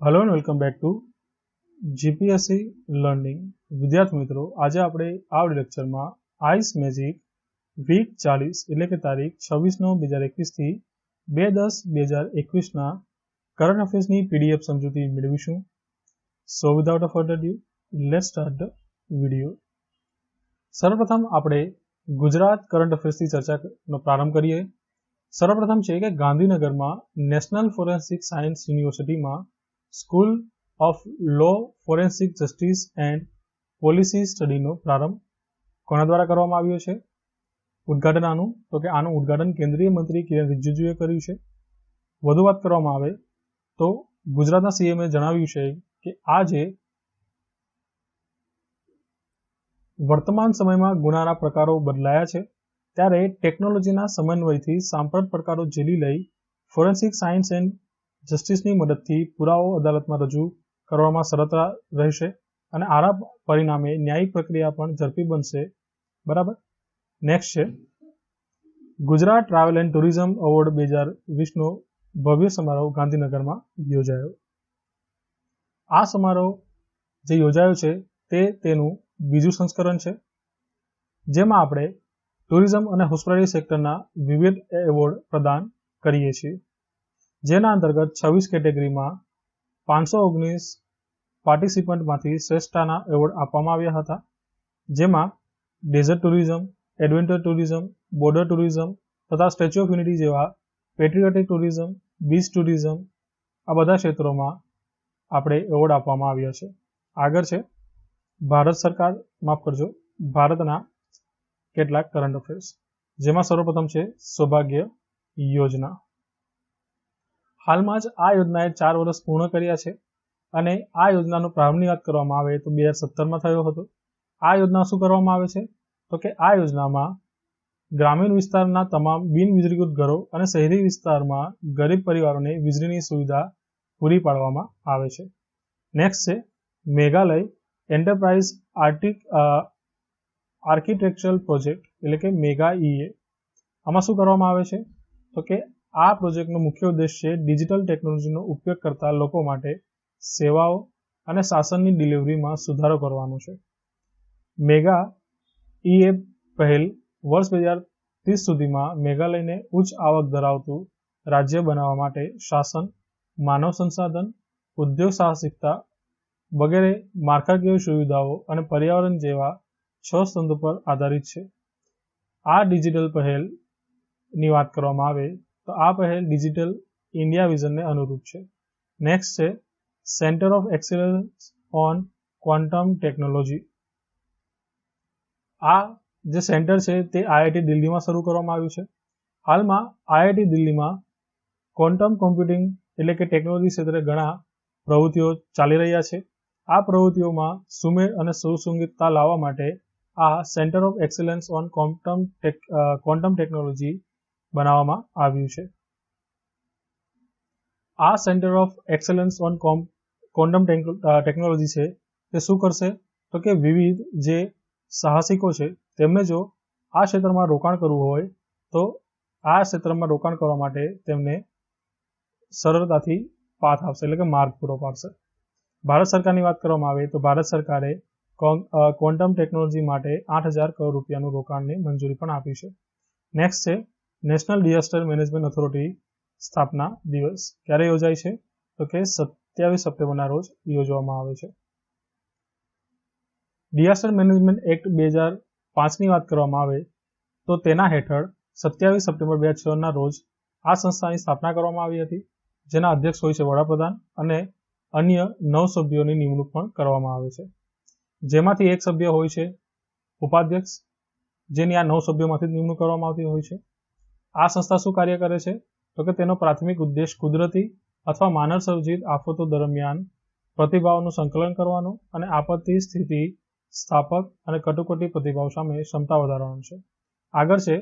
Hello and welcome back to GPSC learning. विद्यार्थी मित्रों, આજે આપણે આ લેક્ચરમાં આઈસ મેજિક વીક 40 એટલે કે તારીખ 26/9/2021 થી 2/10/2021 ના કરંટ અફેર્સની પીડીએફ સમજૂતી મેળવીશું। So without a further due let's start the video. સર્વપ્રથમ આપણે ગુજરાત કરંટ અફેર્સથી ચર્ચાનો પ્રારંભ કરીએ। સર્વપ્રથમ છે કે ગાંધીનગરમાં નેશનલ ફોરેન્સિક સાયન્સ યુનિવર્સિટીમાં school of law forensic justice and policy સ્ટડીનો પ્રારંભ કોના દ્વારા કરવામાં આવ્યો છે? ઉદ્ઘાટન આનું તો કે આનું ઉદ્ઘાટન કેન્દ્રીય મંત્રી કિરણ રિજિજુએ કર્યું છે। વધુ વાત કરવામાં આવે તો ગુજરાતના સીએમએ જણાવ્યું છે કે આ જે વર્તમાન સમયમાં ગુનાના પ્રકારો બદલાયા છે ત્યારે ટેકનોલોજીના સમન્વયથી સાંપ્રત પડકારો ઝીલી લઈ ફોરેન્સિક સાયન્સ એન્ડ જસ્ટિસની મદદથી પુરાવો અદાલતમાં રજૂ કરવામાં સરળ રહેશે અને આના પરિણામે ન્યાયિક પ્રક્રિયા પણ ઝડપી બનશે। બરાબર। નેક્સ્ટ છે Gujarat travel and tourism award 2020નો ભવ્ય સમારોહ ગાંધીનગરમાં યોજાયો। આ સમારોહ જે યોજાયો છે તે તેનું બીજું સંસ્કરણ છે, જેમાં આપણે ટુરિઝમ અને હોસ્પિટાલિટી સેક્ટરના વિવિધ એવોર્ડ પ્રદાન કરીએ છીએ, જેના અંતર્ગત 26 કેટેગરીમાં 519 પાર્ટિસિપન્ટમાંથી શ્રેષ્ઠતાના એવોર્ડ આપવામાં આવ્યા હતા, જેમાં desert tourism, adventure tourism, border tourism તથા સ્ટેચ્યુ ઓફ યુનિટી જેવા પેટ્રિયોટિક ટુરિઝમ, બીચ ટુરિઝમ આ બધા ક્ષેત્રોમાં આપણે એવોર્ડ આપવામાં આવ્યા છે। આગળ છે ભારત સરકાર ભારતના કેટલાક કરંટ અફેર્સ, જેમાં સર્વપ્રથમ છે સૌભાગ્ય યોજના। હાલમાં જ આ યોજનાએ 4 વર્ષ પૂર્ણ કર્યા છે અને આ યોજનાનો પ્રારંભની વાત કરવામાં આવે તો 2017માં થયો હતો। આ યોજના શું કરવામાં આવે છે તો કે આ યોજનામાં ગ્રામીણ વિસ્તારના તમામ બિન વીજળીકૃત ઘરો અને શહેરી વિસ્તારમાં ગરીબ પરિવારોને વીજળીની સુવિધા પૂરી પાડવામાં આવે છે। નેક્સ્ટ છે મેઘાલય એન્ટરપ્રાઇઝ આર્કિટેક્ચરલ પ્રોજેક્ટ એટલે કે મેગા ઈએ। આમાં શું કરવામાં આવે છે તો કે આ પ્રોજેક્ટનો મુખ્ય ઉદ્દેશ છે ડિજિટલ ટેકનોલોજીનો ઉપયોગ કરતા લોકો માટે સેવાઓ અને શાસનની ડિલિવરીમાં સુધારો કરવાનો છે। મેગા ઈએ પહેલ વર્ષ 2030 સુધીમાં મેઘાલયને ઉચ્ચ આવક ધરાવતું રાજ્ય બનાવવા માટે શાસન, માનવ સંસાધન, ઉદ્યોગ સાહસિકતા વગેરે માળખાકીય સુવિધાઓ અને પર્યાવરણ જેવા 6 સ્તંભો પર આધારિત છે। આ ડિજિટલ પહેલની વાત કરવામાં આવે તો આ પહેલ ડિજિટલ ઇન્ડિયા વિઝનને અનુરૂપ છે। નેક્સ્ટ છે centre of excellence on quantum technology. આ જે સેન્ટર છે તે આઈઆઈટી દિલ્હીમાં શરૂ કરવામાં આવ્યું છે। હાલમાં આઈઆઈટી દિલ્હીમાં ક્વોન્ટમ કોમ્પ્યુટિંગ એટલે કે ટેકનોલોજી ક્ષેત્રે ઘણા પ્રવૃત્તિઓ ચાલી રહ્યા છે। આ પ્રવૃત્તિઓમાં સુમેળ અને સુસંગતતા લાવવા માટે આ centre of excellence on quantum technology બનાવવામાં આવ્યું છે। આ centre of excellence on quantum technology છે તે શું કરશે તો કે વિવિધ જે સાહસિકો છે તેમને જો આ ક્ષેત્રમાં રોકાણ કરવું હોય તો આ ક્ષેત્રમાં રોકાણ કરવા માટે તેમને સરળતાથી પાથ આપશે એટલે કે માર્ગ પૂરો પાડશે। ભારત સરકારની વાત કરવામાં આવે તો ભારત સરકારે ક્વોન્ટમ ટેકનોલોજી માટે 8,000 કરોડ રૂપિયાનું રોકાણની મંજૂરી પણ આપી છે। નેક્સ્ટ છે નેશનલ ડિઝાસ્ટર મેનેજમેન્ટ ઓથોરિટી સ્થાપના દિવસ ક્યારે યોજાય છે તો કે 27 સપ્ટેમ્બરના રોજ યોજવામાં આવે છે। ડિઝાસ્ટર મેનેજમેન્ટ એક્ટ 2005ની વાત કરવામાં આવે તો તેના હેઠળ 27 સપ્ટેમ્બર 2006ના રોજ આ સંસ્થાની સ્થાપના કરવામાં આવી હતી, જેના અધ્યક્ષ હોય છે વડાપ્રધાન અને અન્ય 9 સભ્યોની નિમણૂક પણ કરવામાં આવે છે, જેમાંથી એક સભ્ય હોય છે ઉપાધ્યક્ષ, જેની આ 9 સભ્યોમાંથી નિમણૂક કરવામાં આવતી હોય છે। આ સંસ્થા શું કાર્ય કરે છે તો કે તેનો પ્રાથમિક ઉદ્દેશ કુદરતી અથવા માનવ સર્જિત આફતો દરમિયાન પ્રતિભાવોનું સંકલન કરવાનો અને આપત્તિ સ્થિતિ સ્થાપક અને કટોકટી પ્રતિભાવ સામે ક્ષમતા વધારવાનો છે। આગળ છે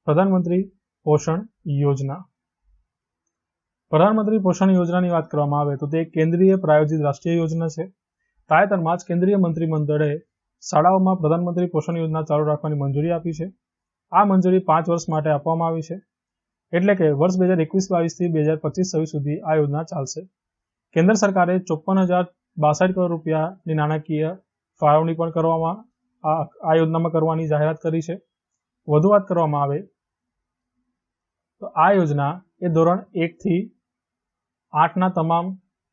પ્રધાનમંત્રી પોષણ યોજના। પ્રધાનમંત્રી પોષણ યોજનાની વાત કરવામાં આવે તો તે એક કેન્દ્રીય પ્રાયોજિત રાષ્ટ્રીય યોજના છે। તાજેતરમાં જ કેન્દ્રીય મંત્રીમંડળે શાળાઓમાં પ્રધાનમંત્રી પોષણ યોજના ચાલુ રાખવાની મંજૂરી આપી છે। આ મંજૂરી 5 વર્ષ માટે આપવામાં આવી છે, એટલે કે વર્ષ 2021-22 થી 2025-26 સુધી આ યોજના ચાલશે। કેન્દ્ર સરકારે 54,062 કરોડ રૂપિયાની નાણાકીય ફાળવણી પણ કરવામાં આ યોજનામાં કરવાની જાહેરાત કરી છે. વધુ વાત કરવામાં આવે તો આ યોજના એ ધોરણ 1 થી 8ના તમામ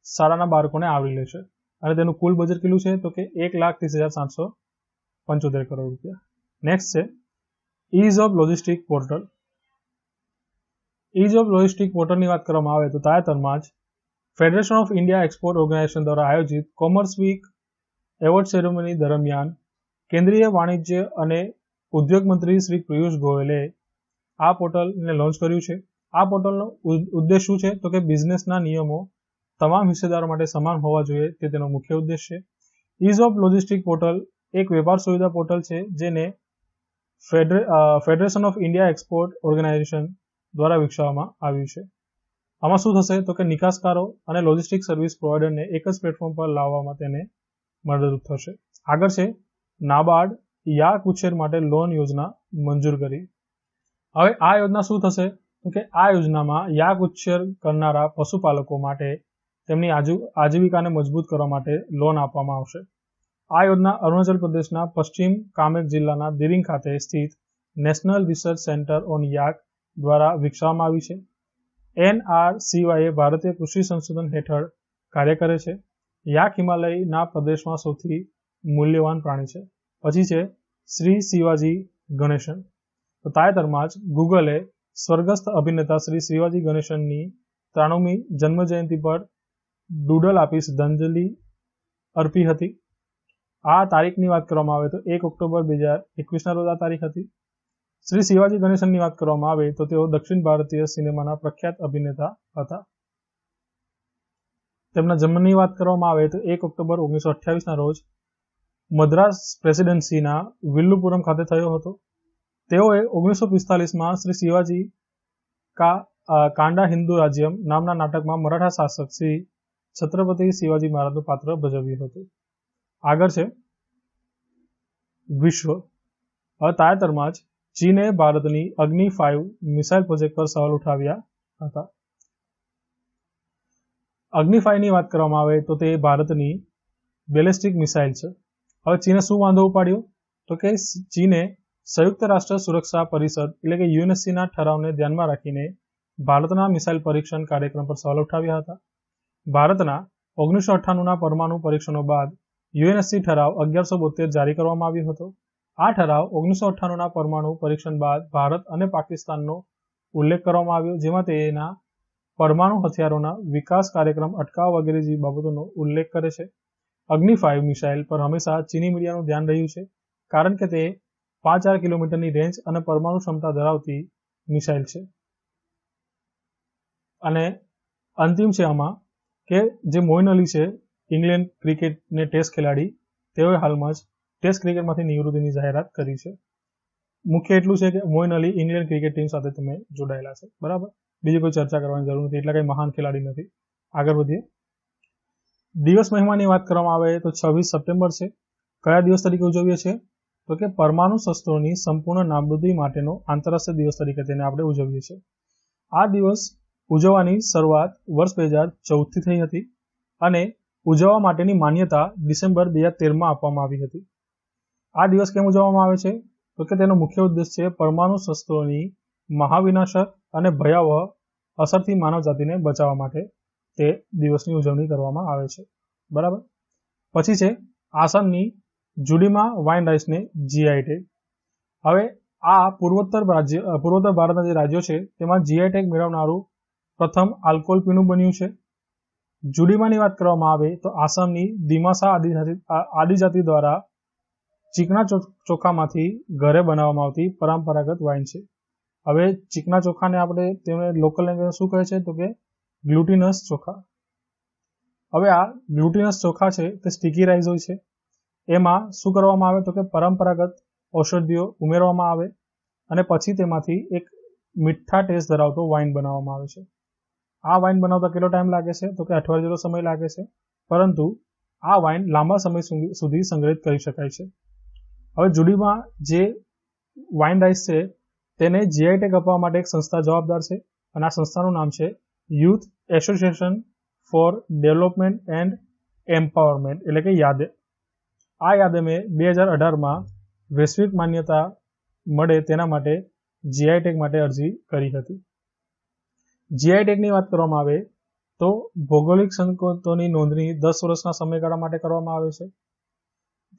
શાળાના બાળકોને આવરી લેશે અને તેનું કુલ બજેટ કેટલું છે તો કે 1,30,775 કરોડ રૂપિયા. નેક્સ્ટ છે ease of logistic portal. Ease of logistic પોર્ટલની વાત કરવામાં આવે તો તાજેતરમાં જ federation of India export organisation દ્વારા આયોજિત કોમર્સ વીક એવોર્ડ સેરેમની દરમિયાન કેન્દ્રીય વાણિજ્ય અને ઉદ્યોગ મંત્રી શ્રી પિયુષ ગોયલે આ પોર્ટલને લોન્ચ કર્યું છે. આ પોર્ટલનો ઉદ્દેશ શું છે તો કે બિઝનેસના નિયમો તમામ હિસ્સેદારો માટે સમાન હોવા જોઈએ તે તેનો મુખ્ય ઉદ્દેશ છે. ઇઝ ઓફ લોજિસ્ટિક પોર્ટલ એક વેપાર સુવિધા પોર્ટલ છે જેને Federation of India export organisation દ્વારા વિકસાવવામાં આવ્યું છે. આમાં શું થશે તો કે નિકાસકારો અને લોજિસ્ટિક સર્વિસ પ્રોવાઇડરને એક જ પ્લેટફોર્મ પર લાવવામાં તેને મદદરૂપ થશે. આગળ છે નાબાર્ડ યાક ઉછેર માટે લોન યોજના મંજૂર કરી. હવે આ યોજના શું થશે તો કે આ યોજનામાં યાક ઉછેર કરનારા પશુપાલકો માટે તેમની આજીવિકાને મજબૂત કરવા માટે લોન આપવામાં આવશે. આ યોજના અરુણાચલ પ્રદેશના પશ્ચિમ કામેક જિલ્લાના દિરિંગ ખાતે સ્થિત national research centre on yak દ્વારા વિકસાવવામાં આવી છે. NRCY ભારતીય કૃષિ સંશોધન હેઠળ કાર્ય કરે છે. યાક હિમાલયના પ્રદેશમાં સૌથી મૂલ્યવાન પ્રાણી છે. પછી છે શ્રી શિવાજી ગણેશન. તો તાજેતરમાં જ ગૂગલે સ્વર્ગસ્થ અભિનેતા શ્રી શિવાજી ગણેશનની 93મી જન્મજયંતિ પર ડૂડલ આપી શ્રદ્ધાંજલિ અર્પી હતી. આ તારીખની વાત કરવામાં આવે તો 1 ઓક્ટોબર 2021ના રોજ આ તારીખ હતી. શ્રી શિવાજી ગણેશનની વાત કરવામાં આવે તો તેઓ દક્ષિણ ભારતીય સિનેમાના પ્રખ્યાત અભિનેતા હતા. તેમના જન્મની વાત કરવામાં આવે તો 1 ઓક્ટોબર 1928ના રોજ મદ્રાસ પ્રેસિડેન્સીના વિલ્લુપુરમ ખાતે થયો હતો. તેઓએ 1945માં શ્રી શિવાજી કાંડા હિન્દુ રાજ્યમ નામના નાટકમાં મરાઠા શાસક શ્રી છત્રપતિ શિવાજી મહારાજનું પાત્ર ભજવ્યું હતું. આગળ છે વિશ્વ. હવે તાજેતરમાં જ ચીને ભારતની અગ્નિ 5 મિસાઇલ પ્રોજેક્ટ પર સવાલ ઉઠાવ્યા હતા. અગ્નિ 5ની વાત કરવામાં આવે તો તે ભારતની બેલિસ્ટિક મિસાઇલ છે. હવે ચીને શું વાંધો ઉપાડ્યો તો કે ચીને સંયુક્ત રાષ્ટ્ર સુરક્ષા પરિષદ એટલે કે યુએનએસસીના ઠરાવને ધ્યાનમાં રાખીને ભારતના મિસાઇલ પરીક્ષણ કાર્યક્રમ પર સવાલ ઉઠાવ્યા હતા. ભારતના 1998ના પરમાણુ પરીક્ષણો બાદ યુએનએસસી ઠરાવ 1172 જારી કરવામાં આવ્યો હતો. આ ઠરાવ 1998ના પરમાણુ પરીક્ષણ બાદ ભારત અને પાકિસ્તાનનો ઉલ્લેખ કરવામાં આવ્યો જેમાં તેના પરમાણુ હથિયારોના વિકાસ કાર્યક્રમ અટકાવવા વગેરે જેવી બાબતોનો ઉલ્લેખ કરે છે. અગ્નિ 5 મિસાઇલ પર હંમેશા ચીની મીડિયાનું ધ્યાન રહ્યું છે કારણ કે તે 5,000 કિલોમીટરની રેન્જ અને પરમાણુ ક્ષમતા ધરાવતી મિસાઇલ છે. અને અંતિમ છે આમાં કે જે મોઇન અલી છે ઇંગ્લેન્ડ ક્રિકેટને ટેસ્ટ ખેલાડી, તેઓએ હાલમાં જ ટેસ્ટ ક્રિકેટમાંથી નિવૃત્તિની જાહેરાત કરી છે. મુખ્ય એટલું છે કે Moeen Ali England cricket team સાથે તમે જોડાયેલા છે, બરાબર. બીજી કોઈ ચર્ચા કરવાની જરૂર નથી, એટલા કંઈ મહાન ખેલાડી નથી. આગળ વધીએ. દિવસ મહિમાની વાત કરવામાં આવે તો 26 સપ્ટેમ્બર છે. કયા દિવસ તરીકે ઉજવીએ છીએ તો કે પરમાણુ શસ્ત્રોની સંપૂર્ણ નાબૂદી માટેનો આંતરરાષ્ટ્રીય દિવસ તરીકે તેને આપણે ઉજવીએ છીએ. આ દિવસ ઉજવવાની શરૂઆત વર્ષ 2014થી થઈ હતી અને ઉજવવા માટેની માન્યતા ડિસેમ્બર 2013માં આપવામાં આવી હતી. આ દિવસ કેમ ઉજવવામાં આવે છે તો કે તેનો મુખ્ય ઉદ્દેશ છે પરમાણુ શસ્ત્રોની મહાવિનાશક અને ભયાવહ અસરથી માનવજાતિને બચાવવા માટે તે દિવસની ઉજવણી કરવામાં આવે છે, બરાબર. પછી છે આસામની જુડીમાં વાઇન રાઇસને જીઆઈ ટેગ. હવે આ પૂર્વોત્તર ભારતના જે રાજ્યો છે તેમાં જીઆઈ ટેગ મેળવનારું પ્રથમ આલ્કોહોલ પીણું બન્યું છે. જુડીમાની વાત કરવામાં આવે તો આસામની દિમાસા આદિજાતિ દ્વારા ચીકણા ચોખામાંથી ઘરે બનાવવામાં આવતી પરંપરાગત વાઇન છે. હવે ચીકણા ચોખાને આપણે તેમને લોકલ લેંગ્વેજમાં શું કહે છે તો કે ગ્લુટિનસ ચોખા. હવે આ ગ્લુટિનસ ચોખા છે તે સ્ટીકી રાઈસ હોય છે. એમાં શું કરવામાં આવે તો કે પરંપરાગત ઔષધિઓ ઉમેરવામાં આવે અને પછી તેમાંથી એક મીઠા ટેસ્ટ ધરાવતો વાઇન બનાવવામાં આવે છે. આ વાઇન બનાવતા કેટલો ટાઈમ લાગે છે તો કે અઠવાડિયા જેટલો સમય લાગે છે, પરંતુ આ વાઇન લાંબા સમય સુધી સંગ્રહિત કરી શકાય છે. હવે જુડીમાં જે વાઇન રાઇસ છે તેને જીઆઈ ટેગ આપવા માટે એક સંસ્થા જવાબદાર છે અને આ સંસ્થાનું નામ છે youth association four development and empowerment એટલે કે યાદે. આ યાદમે 2018માં વૈશ્વિક માન્યતા મળે તેના માટે જીઆઈ ટેગ માટે અરજી કરી હતી. જીઆઈ ટેગની વાત કરવામાં આવે તો ભૌગોલિક સંકેતોની નોંધણી 10 વર્ષના સમયગાળા માટે કરવામાં આવે છે.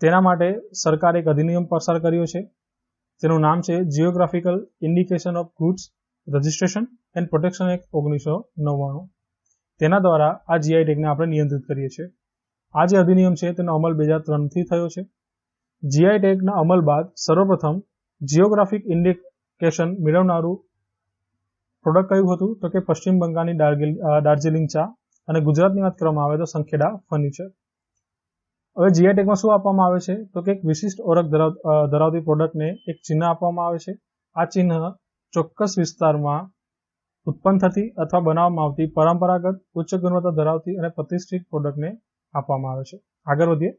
તેના માટે સરકારે એક અધિનિયમ પસાર કર્યો છે. તેનું નામ છે geographical indication of goods registration and protection act 1999. તેના દ્વારા આ જીઆઈ ટેગને આપણે નિયંત્રિત કરીએ છીએ. આ જે અધિનિયમ છે તેનો અમલ 2003થી થયો છે. જીઆઈ ટેગના અમલ બાદ સર્વપ્રથમ જીઓગ્રાફિક ઇન્ડિકેશન મેળવનારું પ્રોડક્ટ કયું હતું તો કે પશ્ચિમ બંગાળની દાર્જિલિંગ ચા અને ગુજરાતની વાત કરવામાં આવે તો સંખેડા ફર્નિચર. હવે જીઆઈ ટેગમાં શું આપવામાં આવે છે તો કે એક વિશિષ્ટ ઓળખ ધરાવતી પ્રોડક્ટને એક ચિહ્ન આપવામાં આવે છે. આ ચિહ્ન ચોક્કસ વિસ્તારમાં ઉત્પન્ન થતી અથવા બનાવવામાં આવતી પરંપરાગત ઉચ્ચ ગુણવત્તા ધરાવતી અને પ્રતિષ્ઠિત પ્રોડક્ટને આપવામાં આવે છે. આગળ વધીએ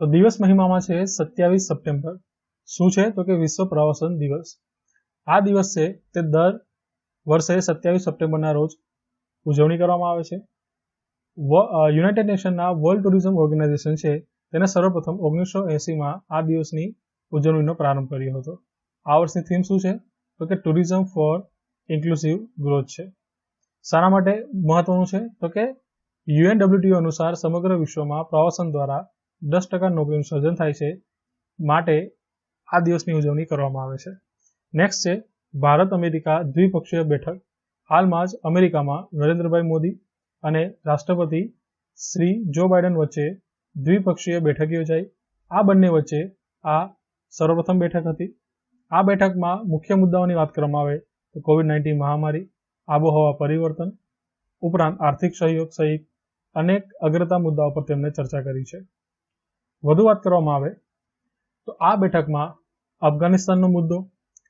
તો દિવસ મહિમામાં છે 27 સપ્ટેમ્બર. શું છે તો કે વિશ્વ પ્રવાસન દિવસ. આ દિવસ છે તે દર વર્ષે 27 સપ્ટેમ્બરના રોજ ઉજવણી કરવામાં આવે છે. યુનાઇટેડ નેશનના વર્લ્ડ ટુરિઝમ ઓર્ગેનાઇઝેશન છે તેને સર્વપ્રથમ 1980માં આ દિવસની ઉજવણીનો પ્રારંભ કર્યો હતો. આ વર્ષની થીમ શું છે તો કે ટુરિઝમ ફોર ઇન્ક્લુસિવ ગ્રોથ છે. શાના માટે મહત્વનું છે તો કે UNWTO અનુસાર સમગ્ર વિશ્વમાં પ્રવાસન દ્વારા 10% નોકરીનું સર્જન થાય છે માટે આ દિવસની ઉજવણી કરવામાં આવે છે. નેક્સ્ટ છે ભારત અમેરિકા દ્વિપક્ષીય બેઠક. હાલમાં જ અમેરિકામાં નરેન્દ્રભાઈ મોદી અને રાષ્ટ્રપતિ શ્રી જો બાઇડન વચ્ચે દ્વિપક્ષીય બેઠક યોજાઈ. આ બંને વચ્ચે આ સર્વપ્રથમ બેઠક હતી. આ બેઠકમાં મુખ્ય મુદ્દાઓની વાત કરવામાં આવે તો COVID-19 મહામારી, આબોહવા પરિવર્તન ઉપરાંત આર્થિક સહયોગ સહિત અનેક અગ્રતા મુદ્દાઓ પર તેમણે ચર્ચા કરી છે. વધુ વાત કરવામાં આવે તો આ બેઠકમાં અફઘાનિસ્તાનનો મુદ્દો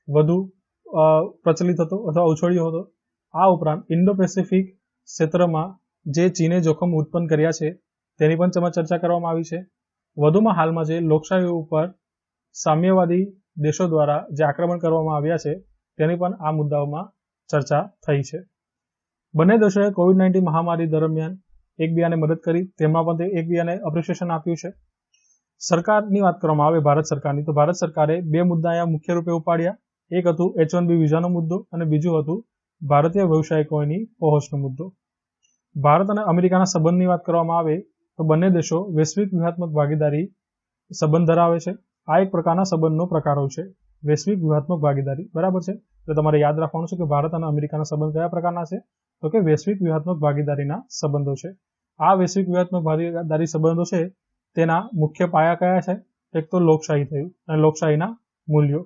વધુ પ્રચલિત હતો અથવા ઉછળ્યો હતો. આ ઉપરાંત ઇન્ડો પેસિફિક ક્ષેત્રમાં જે ચીને જોખમ ઉત્પન્ન કર્યા છે તેની પણ ચર્ચા કરવામાં આવી છે. વધુમાં હાલમાં જે લોકશાહી ઉપર સામ્યવાદી દેશો દ્વારા જે આક્રમણ કરવામાં આવ્યા છે તેની પણ આ મુદ્દાઓમાં ચર્ચા થઈ છે. બંને દેશોએ COVID-19 મહામારી દરમિયાન એકબીજાને મદદ કરી તેમાં પણ તે એકબીજાને એપ્રિશિએશન આપ્યું છે. સરકારની વાત કરવામાં આવે ભારત સરકારની તો ભારત સરકારે બે મુદ્દા અહીંયા મુખ્ય રૂપે ઉપાડ્યા. એક હતું H1B વિઝાનો મુદ્દો અને બીજું હતું ભારતીય વ્યવસાયિકોની પહોંચનો મુદ્દો. ભારત અને અમેરિકાના સંબંધની વાત કરવામાં આવે તો બંને દેશો વૈશ્વિક વ્યૂહાત્મક ભાગીદારી સંબંધ ધરાવે છે. આ એક પ્રકારના સંબંધનો પ્રકારો છે વૈશ્વિક વ્યૂહાત્મક ભાગીદારી, બરાબર છે. તો તમારે યાદ રાખવાનું છે કે ભારત અને અમેરિકાના સંબંધ કયા પ્રકારના છે તો કે વૈશ્વિક વ્યૂહાત્મક ભાગીદારીના સંબંધો છે. આ વૈશ્વિક વ્યૂહાત્મક ભાગીદારી સંબંધો છે તેના મુખ્ય પાયા કયા છે? એક તો લોકશાહી થયું અને લોકશાહીના મૂલ્યો,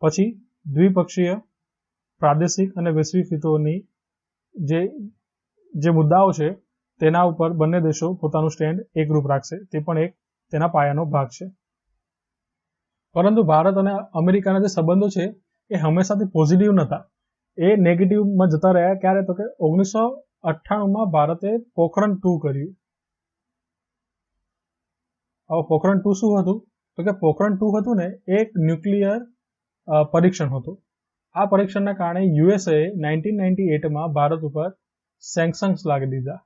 પછી દ્વિપક્ષીય પ્રાદેશિક અને વૈશ્વિક હિતોની જે મુદ્દાઓ છે તેના ઉપર બંને દેશો પોતાનું સ્ટેન્ડ એકરૂપ રાખશે, તે પણ એક તેના પાયાનો ભાગ છે. પરંતુ ભારત અને અમેરિકાના જે સંબંધો છે એ હંમેશાથી પોઝિટિવ નહોતા, એ નેગેટિવમાં જતા રહ્યા. ક્યારે તો કે 1998માં ભારતે પોખરણ 2 કર્યું. હવે પોખરણ 2 શું હતું તો કે પોખરણ 2 હતું ને એક ન્યુક્લિયર પરીક્ષણ હતું. આ પરીક્ષણના કારણે USA 1998માં ભારત ઉપર સેન્કશન્સ લાગી દીધા.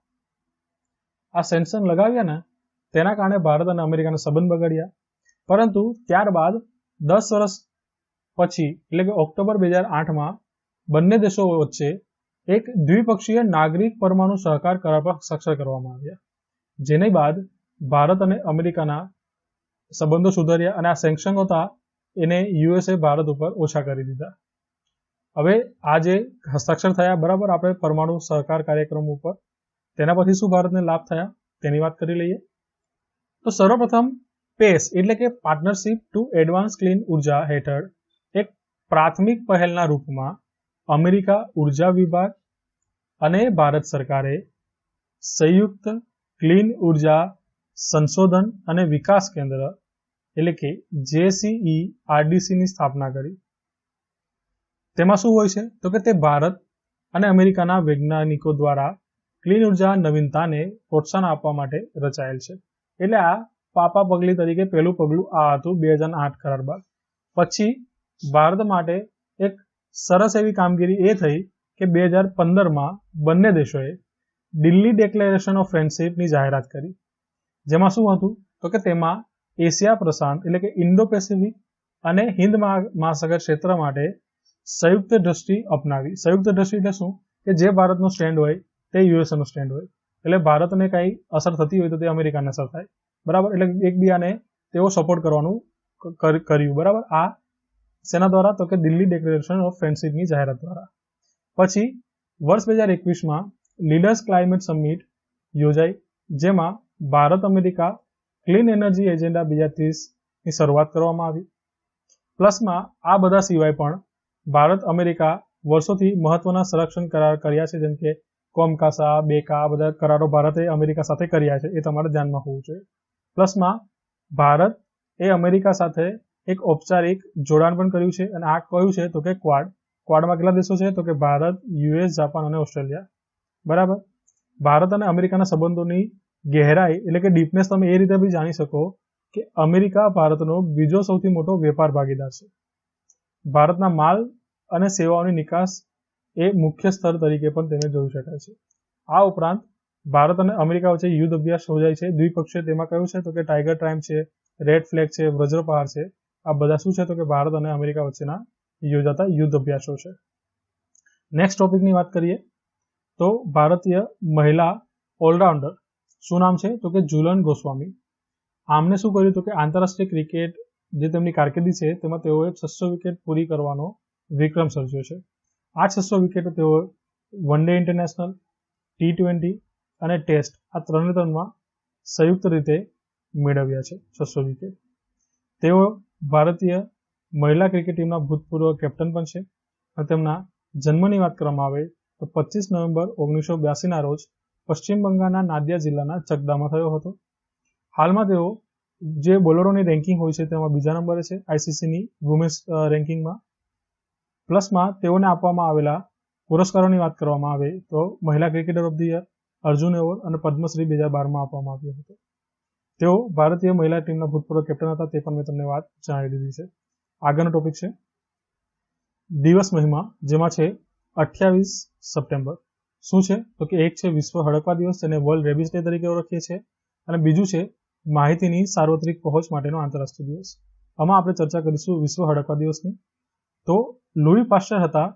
આ સેન્કશન લગાવ્યા ને તેના કારણે ભારત અને અમેરિકાના સંબંધ બગડ્યા. પરંતુ ત્યારબાદ 10 વર્ષ પછી એટલે કે ઓક્ટોબર 2008માં બંને દેશો વચ્ચે એક દ્વિપક્ષીય નાગરિક પરમાણુ સહકાર કરાર પર સ્વાક્ષર કરવામાં આવ્યા. જેની બાદ ભારત અને અમેરિકાના સંબંધો સુધર્યા અને આ સેન્કશન હતા એને USA ભારત ઉપર ઓછા કરી દીધા. હવે આ જે હસ્તાક્ષર થયા બરાબર આપણે પરમાણુ સહકાર કાર્યક્રમ ઉપર, તેના પછી શું ભારતને લાભ થયા તેની વાત કરી લઈએ. તો સર્વપ્રથમ PACE એટલે કે પાર્ટનરશિપ ટુ એડવાન્સ ક્લીન ઉર્જા હેઠળ એક પ્રાથમિક પહેલના રૂપમાં અમેરિકા ઉર્જા વિભાગ અને ભારત સરકારે સંયુક્ત ક્લીન ઉર્જા સંશોધન અને વિકાસ કેન્દ્ર એટલે કે JCERDC ની સ્થાપના કરી. તેમાં શું હોય છે તો કે તે ભારત અને અમેરિકાના વૈજ્ઞાનિકો દ્વારા ક્લીન ઉર્જા નવીનતાને પ્રોત્સાહન આપવા માટે રચાયેલ છે. એટલે આ પાપા પગલી તરીકે પહેલું પગલું આ હતું 2008 કરાર બાદ. પછી ભારત માટે એક સરસ એવી કામગીરી એ થઈ કે 2015માં બંને દેશોએ દિલ્હી ડિક્લેરેશન ઓફ ફ્રેન્ડશિપની જાહેરાત કરી, જેમાં શું હતું તો કે તેમાં એશિયા પ્રશાંત એટલે કે ઇન્ડો પેસિફિક અને હિન્દ મહાસાગર ક્ષેત્ર માટે સંયુક્ત દ્રષ્ટિ અપનાવી. સંયુક્ત દ્રષ્ટિ એટલે શું કે જે ભારતનો સ્ટેન્ડ હોય તે યુએસએનો સ્ટેન્ડ હોય, એટલે ભારતને કઈ અસર થતી હોય તો તે અમેરિકાને અસર થાય, બરાબર. એટલે એકબીજાને તેઓ સપોર્ટ કરવાનું કર્યું, બરાબર. આ શેના દ્વારા તો કે દિલ્હી ડિક્લેરેશન ઓફ ફ્રેન્ડશિપની જાહેરાત દ્વારા. પછી વર્ષ 2021માં લીડર્સ ક્લાઇમેટ સમિટ યોજાઈ, જેમાં Bharat America clean energy agenda 2030ની શરૂઆત કરવામાં આવી. પ્લસમાં આ બધા સિવાય પણ ભારત અમેરિકા વર્ષોથી મહત્વના સંરક્ષણ કરાર કર્યા છે, જેમ કે કોમકાસા, બેકા, આ બધા કરારો ભારતે અમેરિકા સાથે કર્યા છે, એ તમારે ધ્યાનમાં હોવું જોઈએ. પ્લસમાં ભારત એ અમેરિકા સાથે એક ઔપચારિક જોડાણ પણ કર્યું છે, અને આ કયું છે તો કે ક્વાડ. ક્વાડમાં કેટલા દેશો છે તો કે ભારત, યુએસ, જાપાન અને ઓસ્ટ્રેલિયા, બરાબર. ભારત અને અમેરિકાના સંબંધોની ગહેરાઈ એટલે કે ડીપનેસ તમે એ રીતે બી જાણી શકો કે અમેરિકા ભારતનો બીજો સૌથી મોટો વેપાર ભાગીદાર છે. ભારતના માલ અને સેવાઓની નિકાસ એ મુખ્ય સ્તર તરીકે પણ તેને જોઈ શકાય છે. આ ઉપરાંત ભારત અને અમેરિકા વચ્ચે યુદ્ધ અભ્યાસ યોજાય છે દ્વિપક્ષીય. તેમાં કયું છે તો કે ટાઈગર ટ્રાયમ્પ છે, રેડ ફ્લેગ છે, વજ્રપહાર છે. આ બધા શું છે તો કે ભારત અને અમેરિકા વચ્ચેના યોજાતા યુદ્ધ અભ્યાસો છે. નેક્સ્ટ ટોપિકની વાત કરીએ તો ભારતીય મહિલા ઓલરાઉન્ડર શું નામ છે તો કે ઝુલન ગોસ્વામી. આમને શું કર્યું તો કે આંતરરાષ્ટ્રીય ક્રિકેટ જે તેમની કારકિર્દી છે તેમાં તેઓએ 600 વિકેટ પૂરી કરવાનો વિક્રમ સર્જ્યો છે. આ 600 વિકેટો તેઓ વન ડે ઇન્ટરનેશનલ, T20 અને ટેસ્ટ આ ત્રણમાં સંયુક્ત રીતે મેળવ્યા છે 600 વિકેટ. તેઓ ભારતીય મહિલા ક્રિકેટ ટીમના ભૂતપૂર્વ કેપ્ટન પણ છે, અને તેમના જન્મની વાત કરવામાં આવે તો 25 નવેમ્બર 1982ના રોજ પશ્ચિમ બંગાળના નાદિયા જિલ્લાના ચકદામાં થયો હતો. હાલમાં તેઓ જે બોલરોની રેન્કિંગ હોય છે તેમાં બીજા નંબરે છે આઈસીસીની વુમેન્સ રેન્કિંગમાં. પ્લસમાં તેઓને આપવામાં આવેલા પુરસ્કારોની વાત કરવામાં આવે તો મહિલા cricketer of the year, Arjun award અને પદ્મશ્રી 2012માં આપવામાં આવ્યો હતો. તેઓ ભારતીય મહિલા ટીમના ભૂતપૂર્વ કેપ્ટન હતા, તે પણ મેં તમને વાત જણાવી દીધી છે. આગળનો ટોપિક છે દિવસ મહિમા, જેમાં છે 28 સપ્ટેમ્બર. શું છે તો કે એક છે વિશ્વ હડકવા દિવસ, જેને વર્લ્ડ રેબિસ ડે તરીકે ઓળખીએ છીએ, અને બીજું છે માહિતીની સાર્વત્રિક પહોંચ માટેનો આંતરરાષ્ટ્રીય દિવસ. આમાં આપણે ચર્ચા કરીશું વિશ્વ હડકવા દિવસની. તો લૂઈ પાસ્ચર હતા,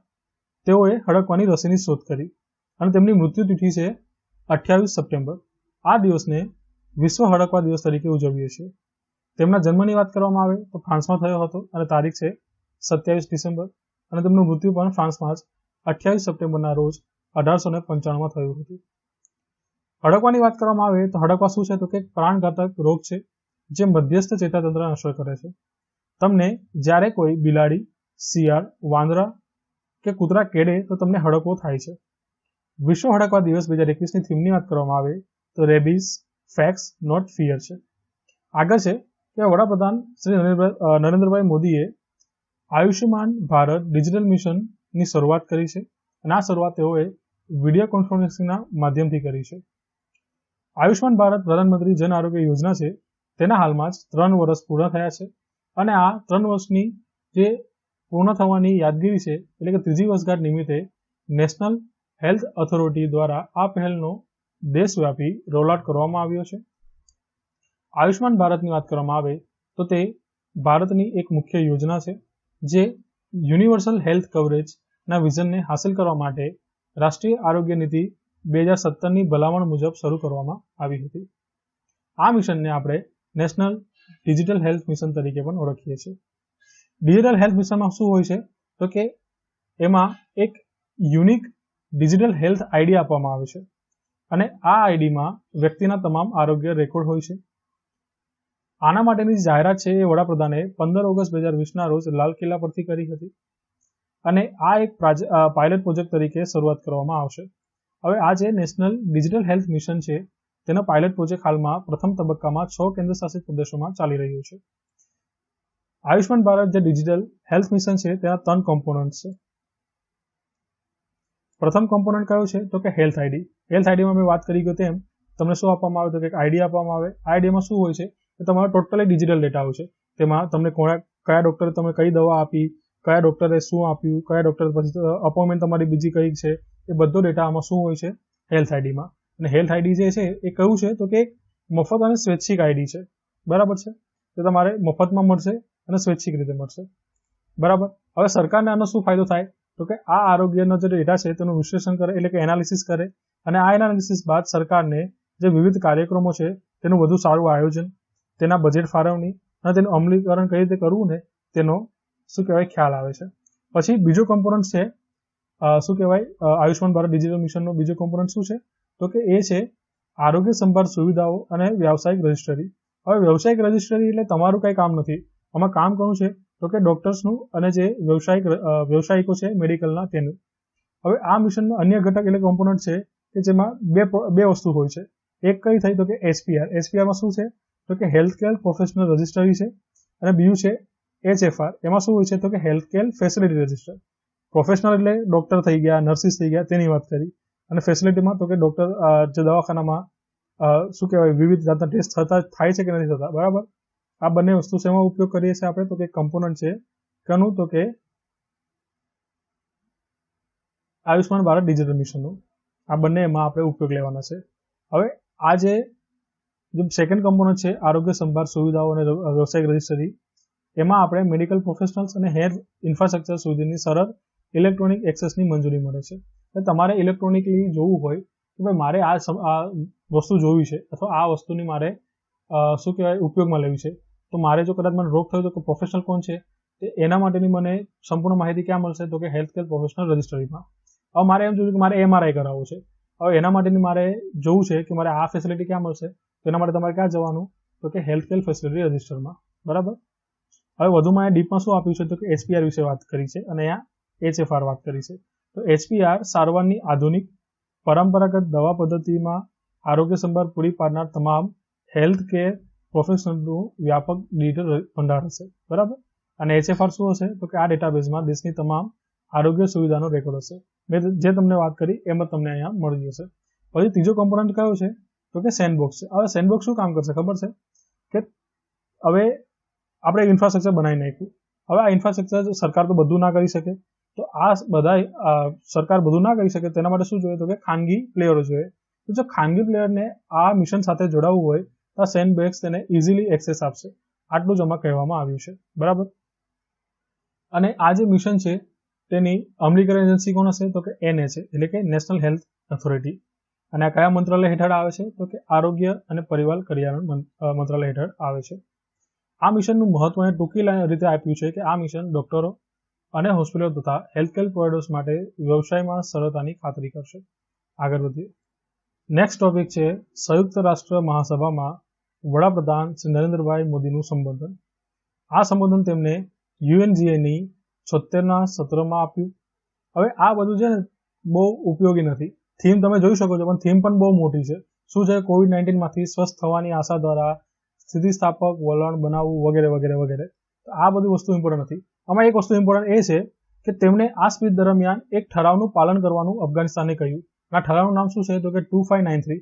તેઓએ હડકવાની રસીની શોધ કરી અને તેમની મૃત્યુ તિથિ છે 28 સપ્ટેમ્બર. આ દિવસને વિશ્વ હડકવા દિવસ તરીકે ઉજવીએ છીએ. તેમના જન્મની વાત કરવામાં આવે તો ફ્રાન્સમાં થયો હતો અને તારીખ છે 27 ડિસેમ્બર, અને તેમનું મૃત્યુ પણ ફ્રાન્સમાં જ 28 સપ્ટેમ્બરના રોજ 1895માં થયું હતું. હડકવાની વાત કરવામાં આવે તો હડકવા શું છે તો કે પ્રાણઘાતક રોગ છે જે મધ્યસ્થ ચેતાતંત્રને અસર કરે છે. તમને જ્યારે કોઈ બિલાડી, શિયાળ, વાંદરા કે કૂતરા કેડે તો તમને હડકવો થાય છે. વિશ્વ હડકવા દિવસ 2021ની થીમની વાત કરવામાં આવે તો રેબિસ, ફેક્ટ્સ નોટ ફિયર છે. આગળ છે કે વડાપ્રધાન શ્રી નરેન્દ્રભાઈ મોદીએ આયુષ્યમાન ભારત ડિજિટલ મિશનની શરૂઆત કરી છે, અને આ શરૂઆત તેઓએ વિડીયો કોન્ફરન્સિંગના માધ્યમથી કરી છે. આયુષ્યમાન ભારત પ્રધાનમંત્રી જન આરોગ્ય યોજના છે, તેના હાલમાં જ 3 વર્ષ પૂર્ણ થયા છે, અને આ 3 વર્ષની જે પૂર્ણ થવાની યાદગીરી છે એટલે કે ત્રીજી વર્ષગાંઠ નિમિત્તે નેશનલ હેલ્થ ઓથોરિટી દ્વારા આ પહેલનો દેશવ્યાપી રોલઆઉટ કરવામાં આવ્યો છે. આયુષ્યમાન ભારતની વાત કરવામાં આવે તો તે ભારતની એક મુખ્ય યોજના છે જે યુનિવર્સલ હેલ્થ કવરેજના વિઝનને હાંસલ કરવા માટે રાષ્ટ્રીય આરોગ્ય નીતિ 2017ની ભલામણ મુજબ શરૂ કરવામાં આવી હતી. આ મિશનને આપણે નેશનલ ડિજિટલ હેલ્થ મિશન તરીકે પણ ઓળખીએ છીએ. ડિજિટલ હેલ્થ મિશનમાં શું હોય છે તો કે એમાં એક યુનિક ડિજિટલ હેલ્થ આઈડી આપવામાં આવે છે, અને આ આઈડીમાં વ્યક્તિના તમામ આરોગ્ય રેકોર્ડ હોય છે. આના માટેની જાહેરાત છે એ વડાપ્રધાને 15 ઓગસ્ટ 2020ના રોજ લાલ કિલ્લા પરથી કરી હતી, અને આ એક પાયલટ પ્રોજેક્ટ તરીકે શરૂઆત કરવામાં આવશે. હવે આ જે નેશનલ ડિજિટલ હેલ્થ મિશન છે તેનો પાયલટ પ્રોજેક્ટ હાલમાં પ્રથમ તબક્કામાં 6 કેન્દ્રશાસિત પ્રદેશોમાં ચાલી રહ્યો છે. આયુષ્યમાન ભારત જે ડિજિટલ હેલ્થ મિશન છે તેના 3 કોમ્પોનન્ટ છે. પ્રથમ કોમ્પોનન્ટ કયો છે તો કે હેલ્થ આઈડી. હેલ્થ આઈડીમાં મેં વાત કરી ગયો તેમ તમને શું આપવામાં આવે તો કે આઈડી આપવામાં આવે. આઈડીમાં શું હોય છે કે તમારો ટોટલી ડિજિટલ ડેટા હોય છે. તેમાં તમને કયા ડોક્ટરે તમે કઈ દવા આપી, કયા ડોક્ટરે શું આપ્યું, કયા ડોક્ટર પછી અપોઇન્ટમેન્ટ તમારી બીજી કઈ છે, એ બધો ડેટા આમાં શું હોય છે હેલ્થ આઈડીમાં. અને હેલ્થ આઈડી જે છે એ કયું છે તો કે મફત અને સ્વૈચ્છિક આઈડી છે, બરાબર છે. તે તમારે મફતમાં મળશે અને સ્વૈચ્છિક રીતે મળશે, બરાબર. હવે સરકારને આનો શું ફાયદો થાય તો કે આ આરોગ્યનો જે ડેટા છે તેનું વિશ્લેષણ કરે, એટલે કે એનાલિસિસ કરે, અને આ એનાલિસિસ બાદ સરકારને જે વિવિધ કાર્યક્રમો છે તેનું વધુ સારું આયોજન, તેના બજેટ ફાળવણી અને તેનું અમલીકરણ કઈ રીતે કરવું ને તેનો શું કહેવાય ખ્યાલ આવે છે. પછી બીજો કમ્પોનન્ટ છે શું કહેવાય આયુષ્યમાન ભારત ડિજિટલ મિશનનો બીજો કમ્પોનન્ટ શું છે તો કે એ છે આરોગ્ય સંભાળ સુવિધાઓ અને વ્યાવસાયિક રજિસ્ટ્રી. હવે વ્યવસાયિક રજિસ્ટ્રી એટલે તમારું કંઈ કામ નથી, આમાં કામ કોનું છે તો કે ડોક્ટર્સનું અને જે વ્યવસાયિકો છે મેડિકલના તેનું. હવે આ મિશનનો અન્ય ઘટક એટલે કમ્પોનન્ટ છે કે જેમાં બે વસ્તુ હોય છે. એક કઈ થઈ તો કે એચપીઆર. એચપીઆરમાં શું છે તો કે હેલ્થ કેર પ્રોફેશનલ રજિસ્ટ્રી છે, અને બીજું છે એચએફઆર. એમાં શું હોય છે તો કે health care facility register. Professional એટલે ડોક્ટર થઈ ગયા, નર્સિસ થઈ ગયા, તેની વાત કરી. અને ફેસિલિટીમાં તો કે ડોક્ટર જે દવાખાનામાં શું કહેવાય વિવિધ જાતના ટેસ્ટ થાય છે કે નથી થતા, બરાબર. આ બંને વસ્તુ શેમાં ઉપયોગ કરીએ છીએ આપણે તો કે કમ્પોનન્ટ છે કનું તો કે આયુષ્યમાન ભારત ડિજિટલ મિશનનું. આ બંને એમાં આપણે ઉપયોગ લેવાના છે. હવે આ જે સેકન્ડ કમ્પોનન્ટ છે આરોગ્ય સંભાળ સુવિધાઓ અને વ્યવસાયિક રજિસ્ટ્રી, એમાં આપણે મેડિકલ પ્રોફેશનલ્સ અને હેલ્થ ઇન્ફ્રાસ્ટ્રક્ચર સુધીની સરળ ઇલેક્ટ્રોનિક એક્સેસની મંજૂરી મળે છે. તમારે ઇલેક્ટ્રોનિકલી જોવું હોય કે ભાઈ મારે આ વસ્તુ જોવી છે અથવા આ વસ્તુની મારે શું કહેવાય ઉપયોગમાં લેવી છે, તો મારે જો કદાચ મને રોગ થયો તો કે પ્રોફેશનલ કોણ છે એના માટેની મને સંપૂર્ણ માહિતી ક્યાં મળશે તો કે હેલ્થ કેર પ્રોફેશનલ રજિસ્ટ્રીમાં. હવે મારે એમ જોયું કે મારે એમઆરઆઈ કરાવવું છે, હવે એના માટેની મારે જોવું છે કે મારે આ ફેસિલિટી ક્યાં મળશે, તો એના માટે તમારે ક્યાં જવાનું તો કે હેલ્થ કેર ફેસિલિટી રજિસ્ટરમાં, બરાબર. હવે વધુમાં અહીંયા ડીપમાં શું આપ્યું છે તો કે એચપીઆર વિશે વાત કરી છે અને અહીંયા એચએફઆર વાત કરી છે. તો એચપીઆર સારવારની આધુનિક પરંપરાગત દવા પદ્ધતિમાં આરોગ્ય સંભાળ પૂરી પાડનાર તમામ હેલ્થ કેર પ્રોફેશનલનું વ્યાપક ડિજિટલ ભંડાર હશે, બરાબર. અને એચએફઆર શું હશે તો કે આ ડેટાબેઝમાં દેશની તમામ આરોગ્ય સુવિધાનો રેકોર્ડ હશે. મેં જે તમને વાત કરી એમ જ તમને અહીંયા મળી જશે. પછી ત્રીજો કમ્પોનન્ટ કયો છે તો કે સેન્ડબોક્સ છે. હવે સેન્ડબોક્સ શું કામ કરશે ખબર છે કે હવે આપણે ઇન્ફ્રાસ્ટ્રક્ચર બનાવી નાખ્યું. હવે આ ઇન્ફ્રાસ્ટ્રક્ચર સરકાર તો બધું ના કરી શકે, તો આ બધા સરકાર બધું ના કરી શકે તેના માટે શું જોઈએ તો કે ખાનગી પ્લેયરો જોઈએ. તો જો ખાનગી પ્લેયરને આ મિશન સાથે જોડાવવું હોય તો આ સેન્ડબોક્સ તેને ઇઝીલી એક્સેસ આપશે. આટલું જ આમાં કહેવામાં આવ્યું છે, બરાબર. અને આ જે મિશન છે તેની અમલીકરણ એજન્સી કોણ હશે તો કે એનએ છે, એટલે કે નેશનલ હેલ્થ ઓથોરિટી. અને આ કયા મંત્રાલય હેઠળ આવે છે તો કે આરોગ્ય અને પરિવાર કલ્યાણ મંત્રાલય હેઠળ આવે છે. આ મિશનનું મહત્વ ટૂંકી રીતે આપ્યું છે કે આ મિશન ડોક્ટરો અને હોસ્પિટલો તથા હેલ્થ કેર પ્રોવાઇડર્સ માટે વ્યવસાયમાં સરળતાની ખાતરી કરશે. આગળ વધીએ. નેક્સ્ટ ટોપિક છે સંયુક્ત રાષ્ટ્ર મહાસભામાં વડાપ્રધાન શ્રી નરેન્દ્રભાઈ મોદીનું સંબોધન. આ સંબોધન તેમને યુએનજીએની 76ના સત્રમાં આપ્યું. હવે આ બધું છે ને બહુ ઉપયોગી નથી. થીમ તમે જોઈ શકો છો પણ થીમ પણ બહુ મોટી છે. શું છે કોવિડ-19 માંથી સ્વસ્થ થવાની આશા દ્વારા સ્થિતિસ્થાપક વલણ બનાવવું વગેરે વગેરે વગેરે. તો આ બધી વસ્તુ ઇમ્પોર્ટન્ટ નથી. આમાં એક વસ્તુ ઇમ્પોર્ટન્ટ એ છે કે તેમણે આ સ્પીચ દરમિયાન એક ઠરાવનું પાલન કરવાનું અફઘાનિસ્તાનને કહ્યું. આ ઠરાવનું નામ શું છે તો કે 2593.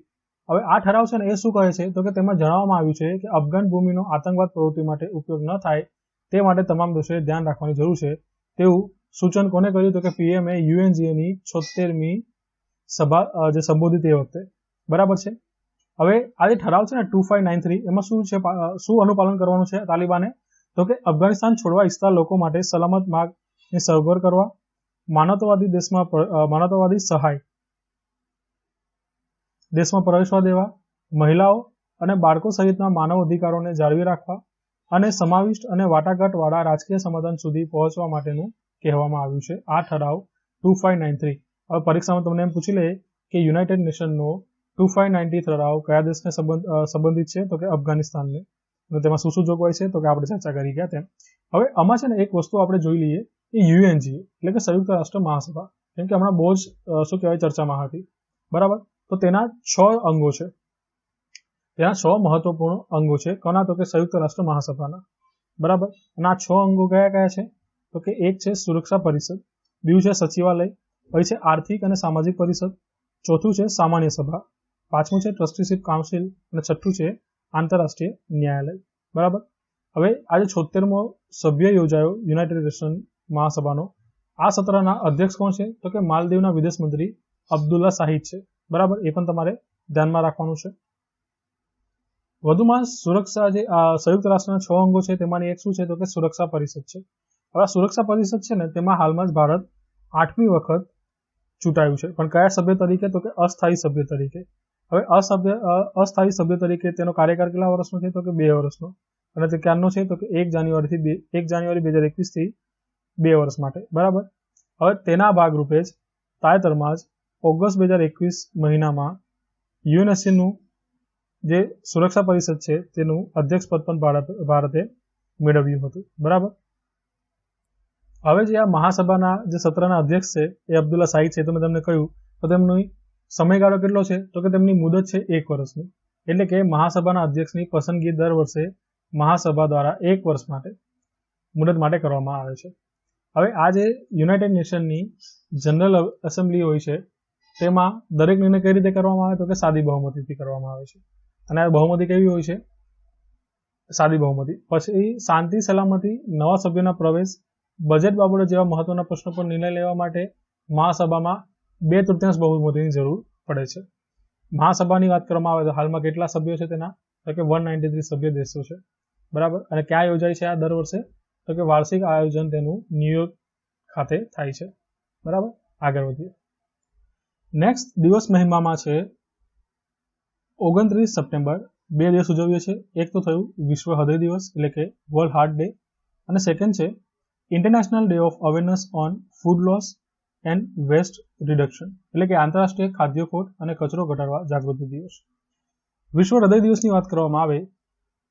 હવે આ ઠરાવ છે ને એ શું કહે છે તો કે તેમાં જણાવવામાં આવ્યું છે કે અફઘાન ભૂમિનો આતંકવાદ પ્રવૃત્તિ માટે ઉપયોગ ન થાય તે માટે તમામ દેશોએ ધ્યાન રાખવાની જરૂર છે તેવું સૂચન કોને કર્યું તો કે પીએમએ યુએનજીએની 76મી સભા જે સંબોધિત એ વખતે, બરાબર છે. હવે આ જે ઠરાવ છે ને 2593 એમાં શું છે શું અનુપાલન કરવાનું છે તાલિબાને તો કે અફઘાનિસ્તાન છોડવા ઈચ્છતા લોકો માટે સલામત માર્ગની સગવડ કરવા, માનવતાવાદી સહાય દેશમાં પ્રવેશવા દેવા, મહિલાઓ અને બાળકો સહિતના માનવ અધિકારોને જાળવી રાખવા અને સમાવિષ્ટ અને વાટાઘાટ વાળા રાજકીય સમાધાન સુધી પહોંચવા માટેનું કહેવામાં આવ્યું છે આ ઠરાવ 2593. હવે પરીક્ષામાં તમને એમ પૂછી લે કે યુનાઇટેડ નેશનનો 2593 ઠરાવ કયા દેશને સંબંધિત છે તો કે અફઘાનિસ્તાનને, અને તેમાં શું શું જોગવાઈ છે તો કે આપણે ચર્ચા કરી ગયા તેમ. હવે આમાં છે ને એક વસ્તુ આપણે જોઈ લઈએ કે યુએનજી એટલે કે સંયુક્ત રાષ્ટ્ર મહાસભા, કેમ કે હમણાં બહુ જ શું કહેવાય ચર્ચામાં હતી, બરાબર. તો તેના 6 અંગો છે, તેના 6 મહત્વપૂર્ણ અંગો છે. કોના તો કે સંયુક્ત રાષ્ટ્ર મહાસભાના, બરાબર. અને આ 6 અંગો કયા કયા છે તો કે એક છે સુરક્ષા પરિષદ, બીજું છે સચિવાલય, પછી છે આર્થિક અને સામાજિક પરિષદ, ચોથું છે સામાન્ય સભા, પાંચમું છે ટ્રસ્ટીશિપ કાઉન્સિલ અને છઠ્ઠું છે આંતરરાષ્ટ્રીય ન્યાયાલય, બરાબર. હવે આજે 76મો સભ્ય યોજાયો યુનાઇટેડ નેશન મહાસભાનો. આ સત્રના અધ્યક્ષ કોણ છે તો કે માલદીવના વિદેશ મંત્રી અબ્દુલ્લા શાહિદ છે, બરાબર. એ પણ તમારે ધ્યાનમાં રાખવાનું છે. વધુમાં સુરક્ષા જે સંયુક્ત રાષ્ટ્રના 6 અંગો છે તેમાંની એક શું છે તો કે સુરક્ષા પરિષદ છે. હવે સુરક્ષા પરિષદ છે ને તેમાં હાલમાં જ ભારત 8મી વખત ચૂંટાયું છે, પણ કયા સભ્ય તરીકે તો કે અસ્થાયી સભ્ય તરીકે. હવે અસ્થાયી સભ્ય તરીકે તેનો કાર્યકાળ કેટલા વર્ષનો છે તો કે 2 વર્ષનો, અને તે ક્યારનો છે તો કે 1 જાન્યુઆરી 2021 થી 2 વર્ષ માટે. બરાબર. હવે તેના ભાગરૂપે જ તાજેતરમાં જ ઓગસ્ટ 2021 મહિનામાં યુએનએસસીનું જે સુરક્ષા પરિષદ છે તેનું અધ્યક્ષ પદ પણ ભારતે મેળવ્યું હતું. બરાબર. હવે જે આ મહાસભાના જે સત્રના અધ્યક્ષ છે એ અબ્દુલ્લા શાહિદ છે, તો મેં તમને કહ્યું તો તેમનો સમયગાળો કેટલો છે તો કે તેમની મુદત છે 1 વર્ષની. એટલે કે મહાસભાના અધ્યક્ષની પસંદગી દર વર્ષે મહાસભા દ્વારા 1 વર્ષ માટે મુદત માટે કરવામાં આવે છે. હવે આ જે યુનાઇટેડ નેશનની જનરલ એસેમ્બલી હોય છે તેમાં દરેક નિર્ણય કઈ રીતે કરવામાં આવે તો કે સાદી બહુમતીથી કરવામાં આવે છે. અને આ બહુમતી કેવી હોય છે? સાદી બહુમતી. પછી શાંતિ સલામતી, નવા સભ્યોના પ્રવેશ, બજેટ બાબતો જેવા મહત્વના પ્રશ્નો પર નિર્ણય લેવા માટે મહાસભામાં 2/3 બહુમતીની જરૂર પડે છે. મહાસભાની વાત કરવામાં આવે તો હાલમાં કેટલા સભ્યો છે તેના તો કે 193 સભ્ય દેશો છે. બરાબર. અને ક્યાં યોજાય છે આ દર વર્ષે તો કે વાર્ષિક આયોજન તેનું ન્યુયોર્ક ખાતે થાય છે. બરાબર. આગળ વધીએ. નેક્સ્ટ દિવસ મહિમામાં છે 29 સપ્ટેમ્બર. 2 દિવસ ઉજવીએ છીએ. એક તો થયું વિશ્વ હૃદય દિવસ એટલે કે વર્લ્ડ હાર્ટ ડે, અને સેકન્ડ છે International Day of Awareness on Food Loss and Waste Reduction એટલે કે આંતરરાષ્ટ્રીય ખાદ્ય ખોટ અને કચરો ઘટાડવા જાગૃતિ દિવસ. વિશ્વ હૃદય દિવસની વાત કરવામાં આવે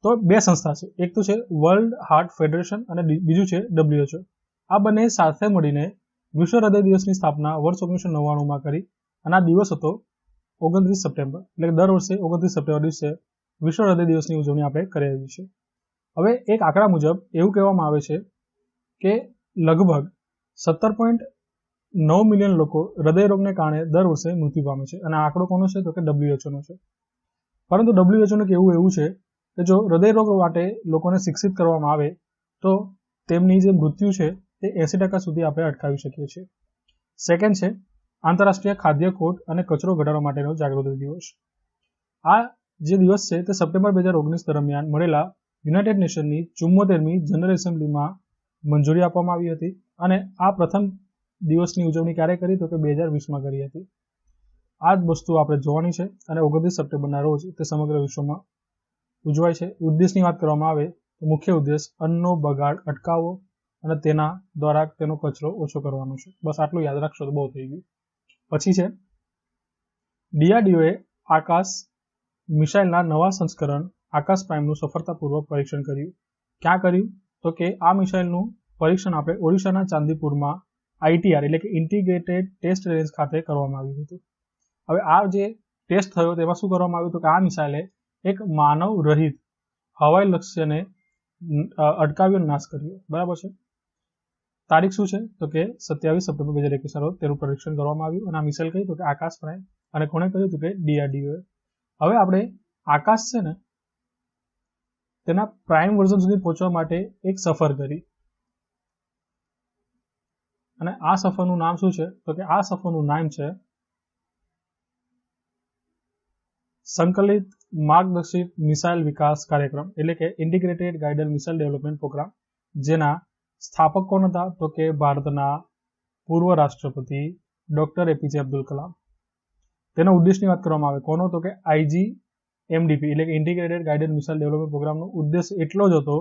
તો 2 સંસ્થા છે. એક તો છે વર્લ્ડ હાર્ટ ફેડરેશન અને બીજું છે WHO. આ બંને સાથે મળીને વિશ્વ હૃદય દિવસની સ્થાપના વર્ષ 1999માં કરી, અને આ દિવસ હતો 29 સપ્ટેમ્બર એટલે કે દર વર્ષે 29 સપ્ટેમ્બર દિવસે વિશ્વ હૃદય દિવસની ઉજવણી આપણે કરી રહી છીએ. હવે એક આંકડા મુજબ એવું કહેવામાં આવે છે કે લગભગ 17.9 મિલિયન લોકો હૃદય રોગને કારણે દર વર્ષે મૃત્યુ પામે છે, અને આ આંકડો કોનો છે તો કે WHO નો છે. પરંતુ WHO નું કહેવું એવું છે કે જો હૃદય રોગ માટે લોકોને શિક્ષિત કરવામાં આવે તો તેમની જે મૃત્યુ છે તે 80% સુધી આપણે અટકાવી શકીએ છીએ. સેકન્ડ છે આંતરરાષ્ટ્રીય ખાદ્ય ખોટ અને કચરો ઘટાડવા માટેનો જાગૃતિ દિવસ. આ જે દિવસ છે તે સપ્ટેમ્બર 2019 દરમિયાન મળેલા યુનાઇટેડ નેશનની 74મી જનરલ એસેમ્બલીમાં મંજૂરી આપવામાં આવી હતી, અને આ પ્રથમ દિવસની ઉજવણી ક્યારે કરી તો કે 2020માં કરી હતી. આ જ વસ્તુ આપણે જોવાની છે, અને 29 સપ્ટેમ્બરના રોજ તે સમગ્ર વિશ્વમાં ઉજવાય છે. ઉદ્દેશની વાત કરવામાં આવે તો મુખ્ય ઉદ્દેશ અન્નનો બગાડ અટકાવવો અને તેના દ્વારા તેનો કચરો ઓછો કરવાનો છે. બસ આટલું યાદ રાખશો તો બહુ થઈ ગયું. પછી છે DRDOએ આકાશ મિસાઇલના નવા સંસ્કરણ આકાશ પ્રાઇમનું સફળતાપૂર્વક પરીક્ષણ કર્યું. ક્યાં કર્યું તો કે આ મિસાઇલનું પરીક્ષણ આપણે ઓડિશાના ચાંદીપુરમાં ITR એટલે કે ઇન્ટિગ્રેટેડ ટેસ્ટ રેન્જ ખાતે કરવામાં આવ્યું હતું. હવે આ જે ટેસ્ટ થયો તેમાં શું કરવામાં આવ્યું તો કે આ મિસાઇલે એક માનવ રહિત હવાઈ લક્ષ્યને અટકાવ્યો, નાશ કર્યો. બરાબર છે. તારીખ શું છે તો કે 27 સપ્ટેમ્બર 2021 રોજ તેનું પરીક્ષણ કરવામાં આવ્યું, અને આ મિસાઇલ કઈ તો કે આકાશ પ્રાઇમ, અને કોણે કર્યું તો કે DRDOએ. હવે આપણે આકાશ છે ને તેના પ્રાઇમ વર્ઝન સુધી પહોંચવા માટે એક સફર કરી, અને આ સફરનું નામ શું છે તો કે આ સફરનું નામ છે સંકલિત માર્ગદર્શિત મિસાઇલ વિકાસ કાર્યક્રમ એટલે કે Integrated Guided Missile Development Programme, જેના સ્થાપક કોણ હતા તો કે ભારતના પૂર્વ રાષ્ટ્રપતિ ડોક્ટર APJ અબ્દુલ કલામ. તેના ઉદ્દેશની વાત કરવામાં આવે કોનો તો કે IGMDP એટલે કે ઇન્ટિગ્રેટેડ ગાઇડેડ મિસાઇલ ડેવલપમેન્ટ પ્રોગ્રામનો ઉદ્દેશ એટલો જ હતો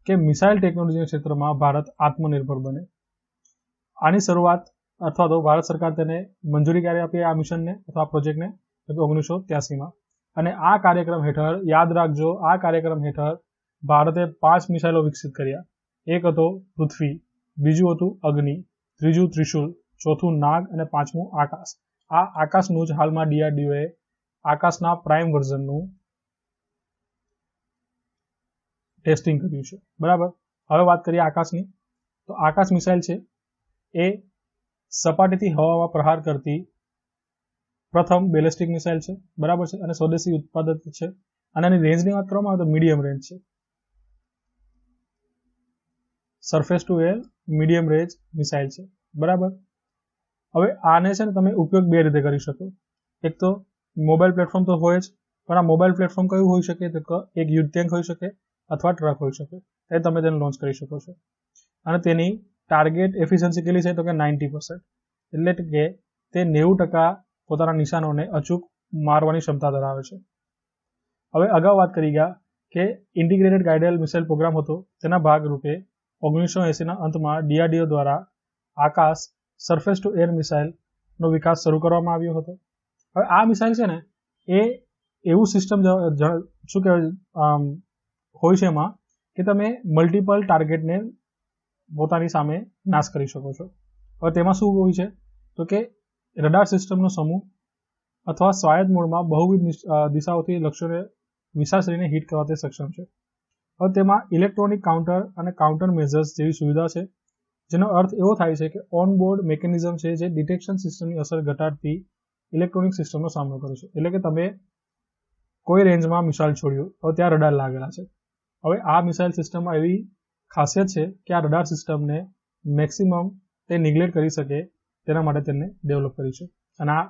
કે મિસાઇલ ટેકનોલોજીના ક્ષેત્રમાં ભારત આત્મનિર્ભર બને. આની શરૂઆત અથવા તો ભારત સરકાર તેને મંજૂરી ક્યારે આપી આ મિશનને અથવા પ્રોજેક્ટને તો કે 1983માં. અને આ કાર્યક્રમ હેઠળ યાદ રાખજો, આ કાર્યક્રમ હેઠળ ભારતે 5 મિસાઇલો વિકસિત કર્યા. એક હતો પૃથ્વી, બીજું હતું અગ્નિ, ત્રીજું ત્રિશુલ, ચોથું નાગ અને પાંચમું આકાશ. આ આકાશનું જ હાલમાં DRDOએ આકાશના પ્રાઇમ વર્ઝનનું ટેસ્ટિંગ કર્યું છે. બરાબર. હવે વાત કરીએ આકાશની, તો આકાશ મિસાઇલ છે એ સપાટીથી હવામાં પ્રહાર કરતી પ્રથમ બેલિસ્ટિક મિસાઇલ છે. બરાબર છે. અને સ્વદેશી ઉત્પાદક છે, અને એની રેન્જની વાત કરવામાં આવે તો મીડિયમ રેન્જ છે. Surface two air medium range missile છે. બરાબર. હવે આને છે ને તમે ઉપયોગ 2 રીતે કરી શકો. એક તો મોબાઈલ પ્લેટફોર્મ તો હોય જ, પણ આ મોબાઈલ પ્લેટફોર્મ કયું હોઈ શકે? તો કે એક યુદ્ધ ટેન્ક હોઈ શકે અથવા ટ્રક હોઈ શકે, એ તમે તેને લોન્ચ કરી શકો છો. અને તેની ટાર્ગેટ એફિશિયન્સી કેટલી છે? તો કે 90%, એટલે કે તે 90% પોતાના નિશાનોને અચૂક મારવાની ક્ષમતા ધરાવે છે. હવે અગાઉ વાત કરી ગયા કે ઇન્ટિગ્રેટેડ ગાઇડેડ મિસાઇલ પ્રોગ્રામ હતો, તેના ભાગરૂપે 1980ના અંતમાં DRDO દ્વારા આકાશ સરફેસ ટુ એર મિસાઇલનો વિકાસ શરૂ કરવામાં આવ્યો હતો. હવે આ મિસાઇલ છે ને એ એવું સિસ્ટમ શું કહેવાય હોય છે એમાં કે તમે મલ્ટિપલ ટાર્ગેટને પોતાની સામે નાશ કરી શકો છો. હવે તેમાં શું હોય છે? તો કે રડાર સિસ્ટમનો સમૂહ અથવા સ્વાયત્ત મોડમાં બહુવિધ દિશાઓથી લક્ષ્યોને વિશાળ શ્રેણીને હિટ કરવા તે સક્ષમ છે. હવે તેમાં ઇલેક્ટ્રોનિક કાઉન્ટર અને કાઉન્ટર મેઝર્સ જેવી સુવિધા છે, જેનો અર્થ એવો થાય છે કે ઓન બોર્ડ મેકેનિઝમ છે જે ડિટેક્શન સિસ્ટમની અસર ઘટાડતી ઇલેક્ટ્રોનિક સિસ્ટમનો સામનો કરે છે. એટલે કે તમે કોઈ રેન્જમાં મિસાઇલ છોડ્યું, હવે ત્યાં રડાર લાગેલા છે. હવે આ મિસાઇલ સિસ્ટમમાં એવી ખાસિયત છે કે આ રડાર સિસ્ટમને મેક્સિમમ તે નિગ્લેક્ટ કરી શકે તેના માટે તેને ડેવલપ કરી છે. અને આ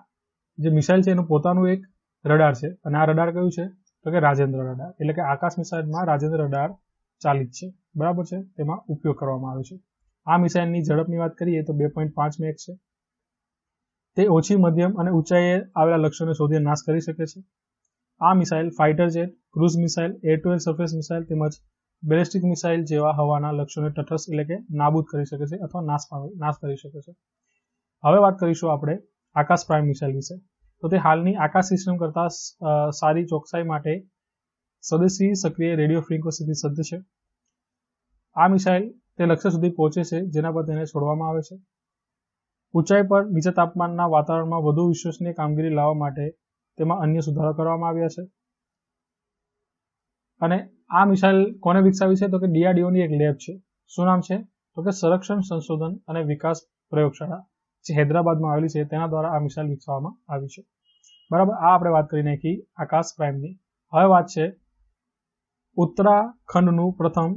જે મિસાઇલ છે એનું પોતાનું એક રડાર છે, અને આ રડાર કયું છે? તો કે રાજેન્દ્ર રડાર. એટલે કે આકાશ મિસાઇલમાં રાજેન્દ્ર રડાર ચાલિત છે, બરાબર છે, તેમાં ઉપયોગ કરવામાં આવે છે. આ મિસાઇલની ઝડપની વાત કરીએ તો 2.5 મેક છે. તે ઓછી, મધ્યમ અને ઊંચાઈએ આવેલા લક્ષ્યોને શોધીને નાશ કરી શકે છે. આ missile fighter jet, cruise missile, air two air surface missile તેમજ બેલિસ્ટિક મિસાઇલ જેવા હવાના લક્ષ્યોને તટસ્થ એટલે કે નાબૂદ કરી શકે છે અથવા નાશ કરી શકે છે. હવે વાત કરીશું આપણે આકાશ પ્રાઇમ મિસાઇલ વિશે. તો તે હાલની આકાશ સિસ્ટમ કરતાં સારી ચોકસાઈ માટે સ્વદેશી સક્રિય રેડિયો ફ્રીક્વન્સીથી સજ્જ છે. આ મિસાઇલ તે લક્ષ્ય સુધી પહોંચે છે જેના પર તેને છોડવામાં આવે છે. ઊંચાઈ પર નીચા તાપમાનના વાતાવરણમાં વધુ વિશ્વસનીય કામગીરી લાવવા માટે તેમાં અન્ય સુધારો કરવામાં આવ્યા છે. અને આ મિસાઇલ કોને વિકસાવી છે? તો કે DRDOની એક લેબ છે. શું નામ છે? તો કે સંરક્ષણ સંશોધન અને વિકાસ પ્રયોગશાળા, જે હૈદરાબાદમાં આવેલી છે, તેના દ્વારા આ મિસાઇલ વિકસાવવામાં આવી છે. બરાબર, આ આપણે વાત કરી નાખી આકાશ પ્રાઇમની. હવે વાત છે ઉત્તરાખંડનું પ્રથમ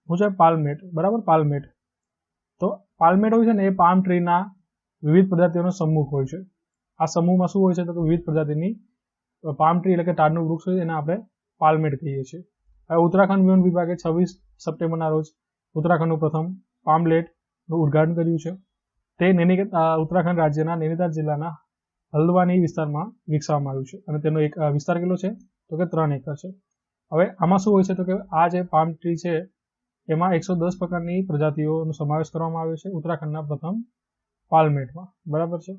શું છે? પાલ્મેટ. બરાબર, પાલ્મેટ. તો પાલ્મેટ હોય છે ને એ પામ ટ્રીના વિવિધ પ્રજાતિઓનો સમૂહ હોય છે. આ સમૂહમાં શું હોય છે? તો કે વિવિધ પ્રજાતિની પામ ટ્રી એટલે કે તાડનું વૃક્ષ હોય, એને આપણે પાલ્મેટ કહીએ છીએ. હવે ઉત્તરાખંડ વન વિભાગે 26 સપ્ટેમ્બરના રોજ ઉત્તરાખંડનું પ્રથમ પામલેટનું ઉદ્ઘાટન કર્યું છે. તે ઉત્તરાખંડ રાજ્યના નૈનીતાલ જિલ્લાના હલ્દવાની વિસ્તારમાં વિકસાવવામાં આવ્યું છે, અને તેનો એક વિસ્તાર કેટલો છે? તો કે 3 એકર છે. હવે આમાં શું હોય છે? તો કે આ જે પામ ટ્રી છે એમાં 110 પ્રકારની પ્રજાતિઓનો સમાવેશ કરવામાં આવ્યો છે ઉત્તરાખંડના પ્રથમ પાલ્મેટમાં, બરાબર છે.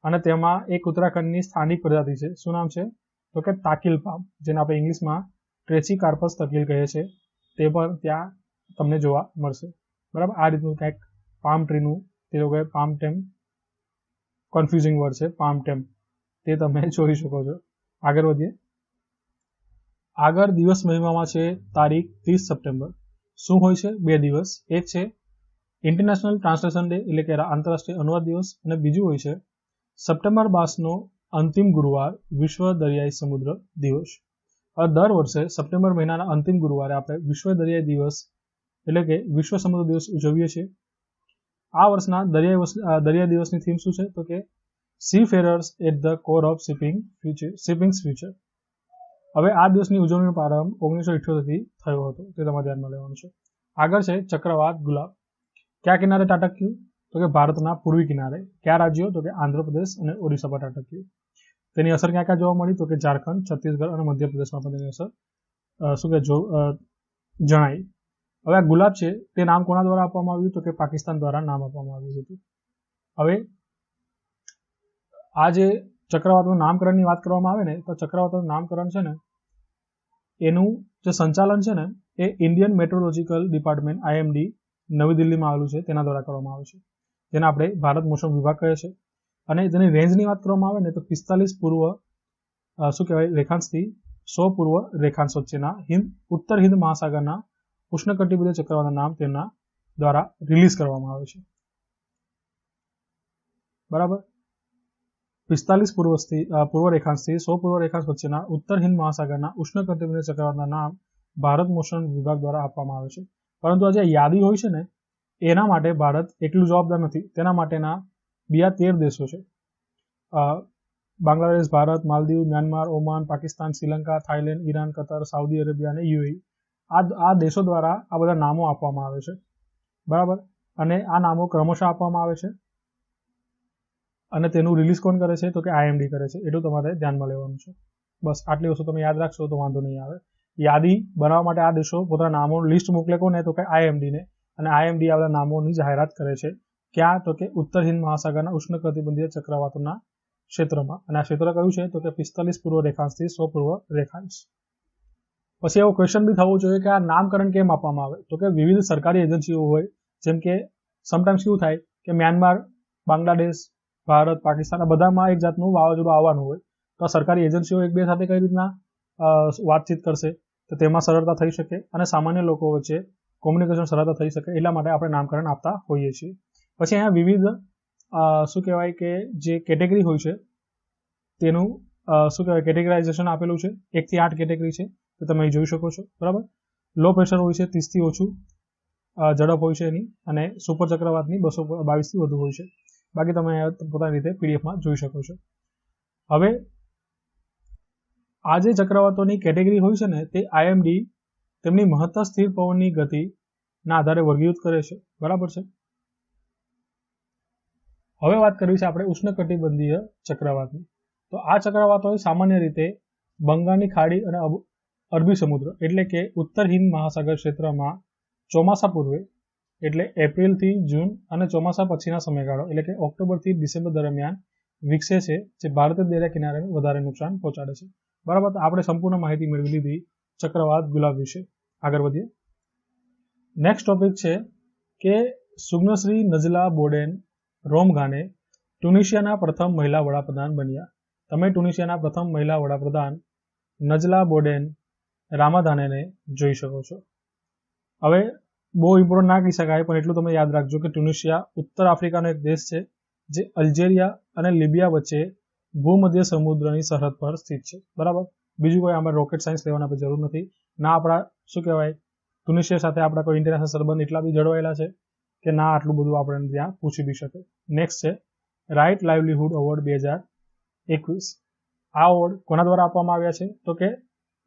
અને તેમાં એક ઉત્તરાખંડની સ્થાનિક પ્રજાતિ છે. શું નામ છે? તો કે તાકીલ પામ, જેને આપણે ઇંગ્લિશમાં ટ્રેચીકાર્પસ તકીલ કહે છે, તે પણ ત્યાં તમને જોવા મળશે. બરાબર, આ રીતનું કંઈક પામ ટ્રીનું તે લોકોએ પામ ટેમ, કન્ફ્યુઝિંગ વર્ડ છે પામ ટેમ, તે તમે જોઈ શકો છો. આગળ વધીએ. આગળ દિવસ મહિનામાં છે તારીખ 30 સપ્ટેમ્બર. શું હોય છે? 2 દિવસ. એક છે ઇન્ટરનેશનલ ટ્રાન્સલેશન ડે, એટલે કે આંતરરાષ્ટ્રીય અનુવાદ દિવસ, અને બીજું હોય છે સપ્ટેમ્બર માસનો અંતિમ ગુરુવાર, વિશ્વ દરિયાઈ સમુદ્ર દિવસ. દર વર્ષે સપ્ટેમ્બર મહિનાના અંતિમ ગુરુવારે આપણે વિશ્વ દરિયાઈ દિવસ એટલે કે વિશ્વ સમુદ્ર દિવસ ઉજવીએ છીએ. આ વર્ષના દરિયા દિવસની થીમ શું છે? તો કે seafarers at the core of shipping's future. હવે આ દિવસની ઉજવણીનો પ્રારંભ 1978થી થયો હતો, તે તમારે ધ્યાનમાં લેવાનું છે. આગળ છે ચક્રવાત ગુલાબ. કયા કિનારે ત્રાટક્યું? તો કે ભારતના પૂર્વી કિનારે. કયા રાજ્યો? તો કે આંધ્રપ્રદેશ અને ઓડિશા પર ત્રાટક્યું. તેની અસર ક્યાં ક્યાં જોવા મળી? તો કે ઝારખંડ, છત્તીસગઢ અને મધ્યપ્રદેશમાં પણ તેની અસર જણાઈ. હવે આ ગુલાબ છે તે નામ કોના દ્વારા આપવામાં આવ્યું? તો કે પાકિસ્તાન દ્વારા નામ આપવામાં આવ્યું હતું. હવે આ જે ચક્રવાતનું નામકરણની વાત કરવામાં આવે ને, તો ચક્રવાતનું નામકરણ છે ને એનું જે સંચાલન છે ને એ ઇન્ડિયન મેટ્રોલોજીકલ ડિપાર્ટમેન્ટ IMD નવી દિલ્હીમાં આવેલું છે, તેના દ્વારા કરવામાં આવે છે, જેને આપણે ભારત મોસમ વિભાગ કહે છે. અને તેની રેન્જની વાત કરવામાં આવે ને તો 45 પૂર્વ રેખાંશથી 100 પૂર્વ રેખાંશ વચ્ચેના ઉત્તર હિન્દ મહાસાગરના ઉષ્ણકટિબંધીય ચક્રવાતના નામ તેના દ્વારા રિલીઝ કરવામાં આવે છે. બરાબર, 45 પૂર્વ રેખાંશથી 100 પૂર્વ રેખાંશ વચ્ચેના ઉત્તર હિન્દ મહાસાગરના ઉષ્ણકટિબંધીય ચક્રવાતના નામ ભારત મોસમ વિભાગ દ્વારા આપવામાં આવે છે. પરંતુ આ જે યાદી હોય છે ને એના માટે ભારત એટલું જવાબદાર નથી. તેના માટેના બીજા 13 દેશો છે. Bangladesh, Bharat, Maldives, Myanmar, Oman, Pakistan, Sri Lanka, Thailand, Iran, Qatar, Saudi Arabia અને યુએઈ આ દેશો દ્વારા આ બધા નામો આપવામાં આવે છે, બરાબર. અને આ નામો ક્રમશઃ આપવામાં આવે છે અને તેનું રિલીઝ કોણ કરે છે? તો કે આઈએમડી કરે છે. એટલું તમારે ધ્યાનમાં લેવાનું છે. બસ આટલી વસ્તુ તમે યાદ રાખશો તો વાંધો નહીં આવે. યાદી બનાવવા માટે આ દેશો પોતાના નામોનું લિસ્ટ મોકલે કોને? તો કે આઈએમડીને, અને આઈએમડી આ બધા નામોની જાહેરાત કરે છે. ક્યાં? તો કે ઉત્તર હિન્દ મહાસાગરના ઉષ્ણકટિબંધીય ચક્રવાતોના ક્ષેત્રમાં. અને આ ક્ષેત્ર કયું છે? તો કે 45 પૂર્વ રેખાંશથી 100 પૂર્વ રેખાંશ. પછી એવો ક્વેશ્ચન બી થવો જોઈએ કે આ નામકરણ કેમ આપવામાં આવે? તો કે વિવિધ સરકારી એજન્સીઓ હોય, જેમ કે સમટાઈમ્સ કેવું થાય કે મ્યાનમાર, બાંગ્લાદેશ, ભારત, પાકિસ્તાન આ બધામાં એક જાતનું વાવાઝોડું આવવાનું હોય, તો આ સરકારી એજન્સીઓ એક બે સાથે કઈ રીતના વાતચીત કરશે તો તેમાં સરળતા થઈ શકે અને સામાન્ય લોકો વચ્ચે કોમ્યુનિકેશન સરળતા થઈ શકે, એટલા માટે આપણે નામકરણ આપતા હોઈએ છીએ. પછી અહીંયા વિવિધ શું કહેવાય કે જે કેટેગરી હોય છે તેનું શું કહેવાય કેટેગરાઇઝેશન આપેલું છે. 1 થી 8 કેટેગરી છે, તો તમે જોઈ શકો છો, બરાબર. લો પ્રેશર હોય છે 30 થી ઓછું ઝડપ હોય છે એની, અને સુપર ચક્રવાતની 222 થી વધુ હોય છે. બાકી તમે પોતાની રીતે પીડીએફમાં જોઈ શકો છો. હવે આ જે ચક્રવાતોની કેટેગરી હોય છે ને, તે આઈએમડી તેમની મહત્તમ સ્થિર પવનની ગતિના આધારે વર્ગીકૃત કરે છે, બરાબર છે. હવે વાત કરવી છે આપણે ઉષ્ણકટિબંધીય ચક્રવાતની. તો આ ચક્રવાતો સામાન્ય રીતે બંગાળની ખાડી અને અરબી સમુદ્ર એટલે કે ઉત્તર હિન્દ મહાસાગર ક્ષેત્રમાં ચોમાસા પૂર્વે એટલે એપ્રિલથી જૂન અને ચોમાસા પછીના સમયગાળો એટલે કે ઓક્ટોબરથી ડિસેમ્બર દરમિયાન વિકસે છે, જે ભારતીય દરિયા કિનારાને વધારે નુકસાન પહોંચાડે છે, બરાબર. તો આપણે સંપૂર્ણ માહિતી મેળવી લીધી ચક્રવાત ગુલાબ વિશે. આગળ વધીએ. નેક્સ્ટ ટોપિક છે કે સુગ્નશ્રી નજલા બોર્ડેન રોમગાને ટ્યુનિશિયાના પ્રથમ મહિલા વડાપ્રધાન બન્યા. તમે ટ્યુનિશિયાના પ્રથમ મહિલા વડાપ્રધાન નજલા બોર્ડેન રામાદાનેને જોઈ શકો છો. હવે બહુ ઇમ્પોર્ટન્ટ ના કહી શકાય, પણ એટલું તમે યાદ રાખજો કે ટ્યુનિશિયા ઉત્તર આફ્રિકાનો એક દેશ છે, જે અલ્જેરિયા અને લિબિયા વચ્ચે ભૂમધ્ય સમુદ્રની સરહદ પર સ્થિત છે, બરાબર. બીજું કોઈ આમાં રોકેટ સાયન્સ લેવાની આપણે જરૂર નથી. ના આપણા શું કહેવાય ટ્યુનિશિયા સાથે આપણા કોઈ ઇન્ટરનેશનલ સંબંધ એટલા બી જળવાયેલા છે કે ના આટલું બધું આપણે ત્યાં પૂછી બી શકે. નેક્સ્ટ છે રાઇટ લાઇવલીહુડ એવોર્ડ 2021. આ એવોર્ડ કોના દ્વારા આપવામાં આવ્યા છે? તો કે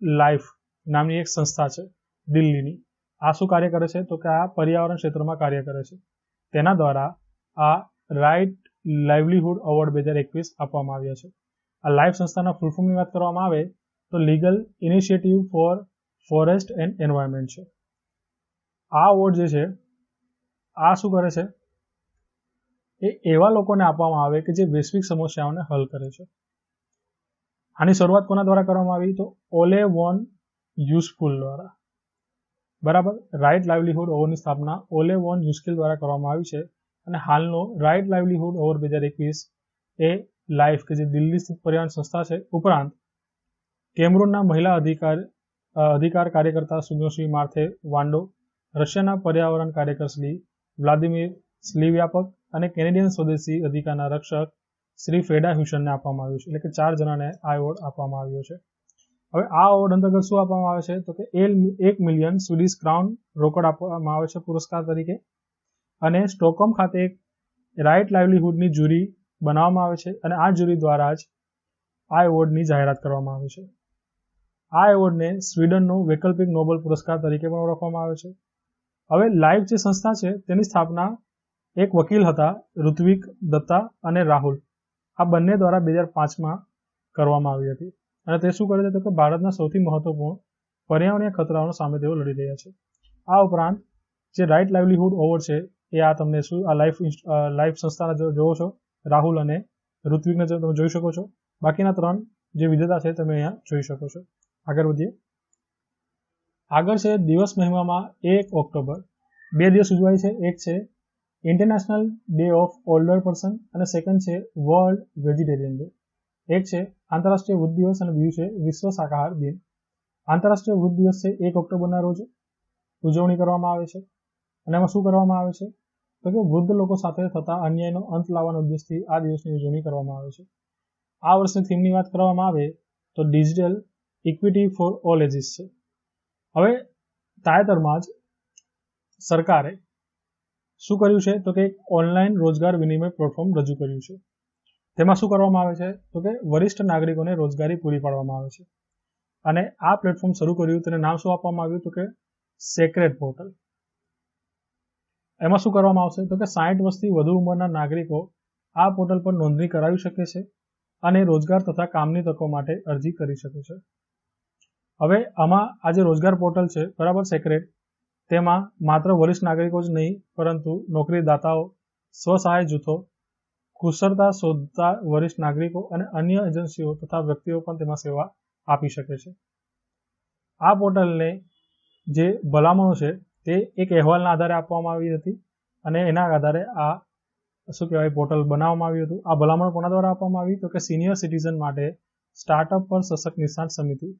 લાઈફ નામની એક સંસ્થા છે દિલ્હીની. આ શું કાર્ય કરે છે? તો કે આ પર્યાવરણ ક્ષેત્રમાં કાર્ય કરે છે. તેના દ્વારા આ રાઇટ લાઇવલીહુડ એવોર્ડ 2021 આપવામાં આવ્યા છે. આ લાઈફ સંસ્થાના ફૂલ ફોર્મની વાત કરવામાં આવે તો legal initiative four forest and environment છે. આ એવોર્ડ જે છે આ શું કરે છે? એ એવા લોકોને આપવામાં આવે કે જે વૈશ્વિક સમસ્યાઓને હલ કરે છે. આની શરૂઆત કોના દ્વારા કરવામાં આવી? તો ઓલે વોન યુઝફુલ દ્વારા, બરાબર. રાઇટ લાઇવલીહુડ એવોર્ડની સ્થાપના ઓલે વોન યુઝફુલ દ્વારા કરવામાં આવી છે. અને હાલનો રાઇટ લાઇવલીહુડ એવોર્ડ 2021 એ લાઈફ કે જે દિલ્હી સ્થિત પર્યાવરણ સંસ્થા છે, ઉપરાંત કેમરૂનના મહિલા અધિકાર કાર્યકર્તા સુગ્નશ્રી માર્થે વાન્ડો, રશિયાના પર્યાવરણ કાર્યકર શ્રી વ્લાદિમીર સ્લીવ્યાપક અને કેનેડિયન સ્વદેશી અધિકારના રક્ષક શ્રી ફેડા હ્યુસનને આપવામાં આવ્યું છે. એટલે કે 4 જણાને આ એવોર્ડ આપવામાં આવ્યો છે. હવે આ એવોર્ડ અંતર્ગત શું આપવામાં આવે છે? તો કે 1 મિલિયન સ્વીડિશ ક્રાઉન રોકડ આપવામાં આવે છે પુરસ્કાર તરીકે. અને સ્ટોકહોમ ખાતે એક રાઇટ લાઇવલીહુડની જ્યુરી બનાવવામાં આવે છે, અને આ જ્યુરી દ્વારા જ આ એવોર્ડની જાહેરાત કરવામાં આવે છે. આ એવોર્ડને સ્વીડનનો વૈકલ્પિક નોબેલ પુરસ્કાર તરીકે પણ ઓળખવામાં આવે છે. હવે લાઈફ જે સંસ્થા છે તેની સ્થાપના એક વકીલ હતા ઋત્વિક દત્તા અને રાહુલ, આ બંને દ્વારા 2005માં કરવામાં આવી હતી. અને તે શું કરે છે? તો કે ભારતના સૌથી મહત્વપૂર્ણ પર્યાવરણીય ખતરાઓનો સામે તેઓ લડી રહ્યા છે. આ ઉપરાંત જે રાઇટ લાઇવલીહુડ એવોર્ડ છે એ આ તમને શું આ લાઈફ સંસ્થાના જોવો છો રાહુલ અને ઋત્વિકને તમે જોઈ શકો છો. બાકીના 3 જે વિજેતા છે તમે અહીંયા જોઈ શકો છો. આગળ વધીએ. આગળ છે દિવસ મહિમામાં 1 ઓક્ટોબર 2 દિવસ ઉજવાય છે. એક છે International Day of older person અને સેકન્ડ છે વર્લ્ડ વેજીટેરિયન ડે. એક છે આંતરરાષ્ટ્રીય વૃદ્ધ દિવસ અને બીજું છે વિશ્વ શાકાહાર દિન. આંતરરાષ્ટ્રીય વૃદ્ધ દિવસ છે 1 ઓક્ટોબરના રોજ ઉજવણી કરવામાં આવે છે. અને એમાં શું કરવામાં આવે છે? તો કે વૃદ્ધ લોકો સાથે થતા અન્યાયનો અંત લાવવાના ઉદ્દેશથી આ દિવસની ઉજવણી કરવામાં આવે છે. આ વર્ષની થીમની વાત કરવામાં આવે તો digital equity for all ages છે. હવે તાજેતરમાં જ સરકારે શું કર્યું છે? તો કે એક ઓનલાઈન રોજગાર વિનિમય પ્લેટફોર્મ રજૂ કર્યું છે. તેમાં શું કરવામાં આવે છે તો કે વરિષ્ઠ નાગરિકોને રોજગારી પૂરી પાડવામાં આવે છે અને આ પ્લેટફોર્મ શરૂ કર્યું તેને નામ શું આપવામાં આવ્યું તો કે સેક્રેડ પોર્ટલ. એમાં શું કરવામાં આવશે તો કે 60 વર્ષથી વધુ ઉંમરના નાગરિકો આ પોર્ટલ પર નોંધણી કરાવી શકે છે અને રોજગાર તથા કામની તકો માટે અરજી કરી શકે છે. હવે આમાં આ જે રોજગાર પોર્ટલ છે બરાબર સેક્રેડ, તેમાં માત્ર વરિષ્ઠ નાગરિકો જ નહીં પરંતુ નોકરીદાતાઓ, સ્વસહાય જૂથો, કુશળતા શોધતા વરિષ્ઠ નાગરિકો અને અન્ય એજન્સીઓ તથા વ્યક્તિઓ પણ તેમાં સેવા આપી શકે છે. આ પોર્ટલને જે ભલામણો છે તે એક અહેવાલના આધારે આપવામાં આવી હતી અને એના આધારે આ શું કહેવાય પોર્ટલ બનાવવામાં આવ્યું હતું. આ ભલામણ કોના દ્વારા આપવામાં આવી તો કે સિનિયર સિટીઝન માટે સ્ટાર્ટઅપ પર સશક્ત નિષ્ણાત સમિતિ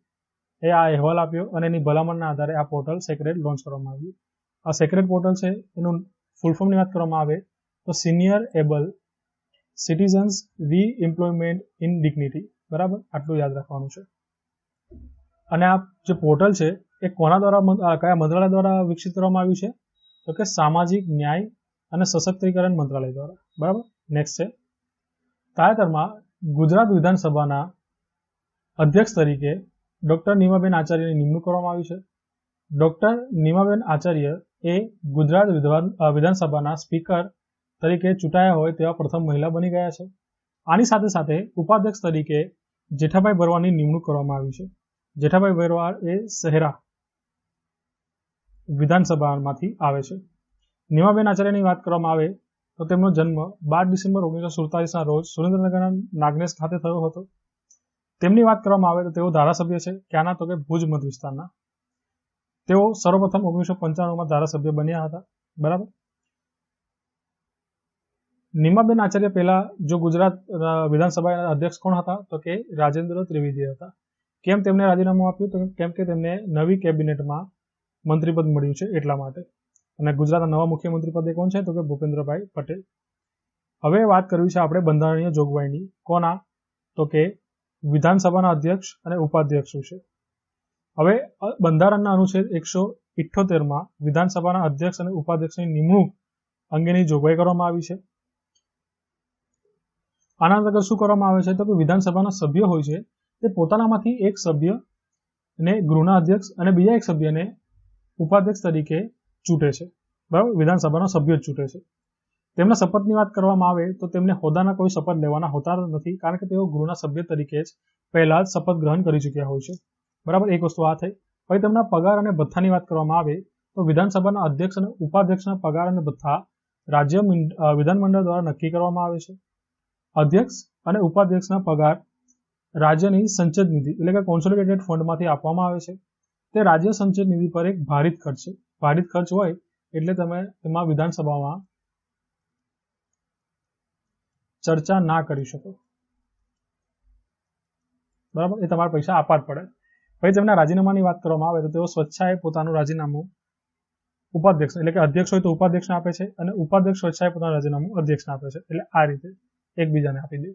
એ આ અહેવાલ આપ્યો અને એની ભલામણના આધારે આ પોર્ટલ સેક્રેડ લોન્ચ કરવામાં આવ્યું. આ સેક્રેડ પોર્ટલ છે એનું ફૂલ ફોર્મની વાત કરવામાં આવે તો senior able citizens reemployment in dignity, બરાબર, આટલું યાદ રાખવાનું છે. અને આ જે પોર્ટલ છે એ કોના દ્વારા કયા મંત્રાલય દ્વારા વિકસિત કરવામાં આવ્યું છે તો કે સામાજિક ન્યાય અને સશક્તિકરણ મંત્રાલય દ્વારા, બરાબર. નેક્સ્ટ છે તાજેતરમાં ગુજરાત વિધાનસભાના અધ્યક્ષ તરીકે ડોક્ટર નીમાબેન આચાર્યની નિમણૂક કરવામાં આવી છે. ડોક્ટર નીમાબેન આચાર્ય એ ગુજરાત વિધાનસભાના સ્પીકર તરીકે ચૂંટાયા હોય તેવા પ્રથમ મહિલા બની ગયા છે. આની સાથે સાથે ઉપાધ્યક્ષ તરીકે જેઠાભાઈ ભરવાડની નિમણૂક કરવામાં આવી છે. જેઠાભાઈ ભરવાડ એ શહેરા વિધાનસભામાંથી આવે છે. નીમાબેન આચાર્યની વાત કરવામાં આવે તો તેમનો જન્મ 12 ડિસેમ્બર 1947ના રોજ સુરેન્દ્રનગરના નાગનેશ ખાતે થયો હતો. તેમની વાત કરવામાં આવે તો તેઓ ધારાસભ્ય છે ક્યાંના તો કે ભુજ મત વિસ્તારના. તેઓ સર્વપ્રથમ 1995માં ધારાસભ્ય બન્યા હતા, બરાબર. નીમાબેન આચાર્ય પહેલા જો ગુજરાત વિધાનસભાના અધ્યક્ષ કોણ હતા તો કે રાજેન્દ્ર ત્રિવેદી હતા. કેમ તેમને રાજીનામું આપ્યું તો કેમ કે તેમને નવી કેબિનેટમાં મંત્રીપદ મળ્યું છે એટલા માટે. અને ગુજરાતના નવા મુખ્યમંત્રી પદે કોણ છે તો કે ભૂપેન્દ્રભાઈ પટેલ. હવે વાત કરવી છે આપણે બંધારણીય જોગવાઈની. કોના તો કે વિધાનસભાના અધ્યક્ષ અને ઉપાધ્યક્ષ છે. હવે બંધારણના અનુચ્છેદ 178માં વિધાનસભાના અધ્યક્ષ અને ઉપાધ્યક્ષની નિમણૂક અંગેની જોગવાઈ કરવામાં આવી છે. આના અંતર્ગત શું કરવામાં આવે છે તો કે વિધાનસભાના સભ્ય હોય છે તે પોતાનામાંથી એક સભ્યને ગૃહના અધ્યક્ષ અને બીજા એક સભ્યને ઉપાધ્યક્ષ તરીકે ચૂંટે છે, બરાબર. વિધાનસભાના સભ્યો જ ચૂંટે છે. તેમના શપથની વાત કરવામાં આવે તો તેમને હોદ્દાના કોઈ શપથ લેવાના હોતા નથી કારણ કે તેઓ ગૃહના સભ્ય તરીકે જ પહેલા જ શપથ ગ્રહણ કરી ચૂક્યા હોય છે, બરાબર. એક વસ્તુ આ થઈ. પછી તેમના પગાર અને ભથ્થાની વાત કરવામાં આવે તો વિધાનસભાના અધ્યક્ષ અને ઉપાધ્યક્ષના પગાર અને ભથ્થા રાજ્ય વિધાનમંડળ દ્વારા નક્કી કરવામાં આવે છે. અધ્યક્ષ અને ઉપાધ્યક્ષના પગાર રાજ્યની સંચદ નિધિ એટલે કે કોન્સોલિડેટેડ ફંડમાંથી આપવામાં આવે છે. તે રાજ્ય સંચદ નિધિ પર એક ભારિત ખર્ચ છે. ભારિત ખર્ચ હોય એટલે તમે તેમાં વિધાનસભામાં ચર્ચા ના કરી શકો, બરાબર. એ તમારે પૈસા આપવા જ પડે. પછી તેમના રાજીનામાની વાત કરવામાં આવે તો તેઓ સ્વેચ્છાએ પોતાનું રાજીનામું ઉપાધ્યક્ષ એટલે કે અધ્યક્ષ હોય તો ઉપાધ્યક્ષને આપે છે અને ઉપાધ્યક્ષ સ્વેચ્છાએ પોતાનું રાજીનામું અધ્યક્ષને આપે છે. એટલે આ રીતે એકબીજાને આપી દે.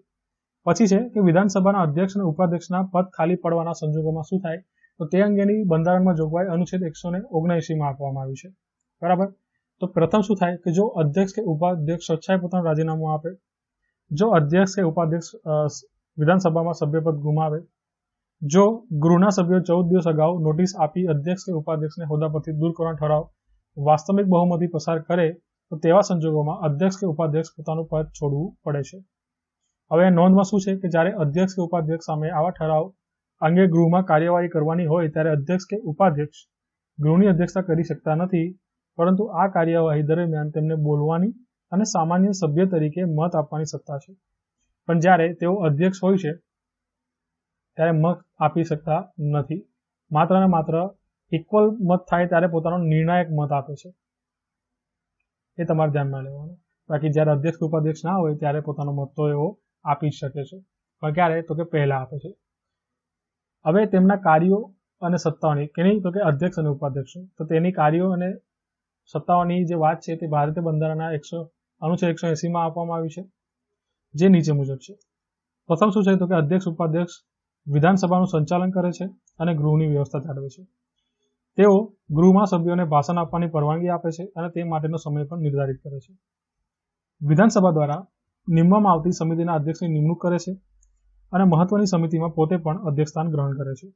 પછી છે કે વિધાનસભાના અધ્યક્ષ અને ઉપાધ્યક્ષના પદ ખાલી પડવાના સંજોગોમાં શું થાય તો તે અંગેની બંધારણમાં જોગવાઈ અનુચ્છેદ 179માં આપવામાં આવી છે, બરાબર. તો પ્રથમ શું થાય કે જો અધ્યક્ષ કે ઉપાધ્યક્ષ સ્વેચ્છાએ પોતાનું રાજીનામું આપે, જો અધ્યક્ષ કે ઉપાધ્યક્ષ વિધાનસભામાં સભ્યપદ ગુમાવે, જો ગૃહના સભ્યો 14 દિવસ અગાઉ નોટિસ આપી અધ્યક્ષ કે ઉપાધ્યક્ષને હોદ્દા પરથી દૂર કરવાનો ઠરાવ વાસ્તવિક બહુમતી પસાર કરે તો તેવા સંજોગોમાં અધ્યક્ષ કે ઉપાધ્યક્ષ પોતાનું પદ છોડવું પડે છે. હવે નોંધમાં શું છે કે જ્યારે અધ્યક્ષ કે ઉપાધ્યક્ષ સામે આવા ઠરાવ અંગે ગૃહમાં કાર્યવાહી કરવાની હોય ત્યારે અધ્યક્ષ કે ઉપાધ્યક્ષ ગૃહની અધ્યક્ષતા કરી શકતા નથી, પરંતુ આ કાર્યવાહી દરમિયાન તેમને બોલવાની અને સામાન્ય સભ્ય તરીકે મત આપવાની સત્તા છે. પણ જ્યારે તેઓ અધ્યક્ષ હોય છે ત્યારે મત આપી શકતા નથી. માત્ર ને માત્ર ઇક્વલ મત થાય ત્યારે પોતાનો નિર્ણાયક મત આપે છે. એ તમારે ધ્યાનમાં લેવાનું. બાકી જ્યારે અધ્યક્ષ ઉપાધ્યક્ષ ના હોય ત્યારે પોતાનો મત તો એવો આપી શકે છે, પણ ક્યારે તો કે પહેલા આપે છે. હવે તેમના કાર્યો અને સત્તાઓની કેની તો કે અધ્યક્ષ અને ઉપાધ્યક્ષ તો તેની કાર્યો અને સત્તાઓની જે વાત છે તે ભારતીય બંધારણના અનુચ્છેદ 180માં આપવામાં આવી છે, જે નીચે મુજબ છે. પ્રથમ શું છે તો કે અધ્યક્ષ ઉપાધ્યક્ષ વિધાનસભાનું સંચાલન કરે છે અને ગૃહની વ્યવસ્થા જાળવે છે. તેઓ ગૃહમાં સભ્યોને ભાષણ આપવાની પરવાનગી આપે છે અને તે માટેનો સમય પણ નિર્ધારિત કરે છે. વિધાનસભા દ્વારા નિમવામાં આવતી સમિતિના અધ્યક્ષની નિમણૂક કરે છે અને મહત્વની સમિતિમાં પોતે પણ અધ્યક્ષસ્થાન ગ્રહણ કરે છે.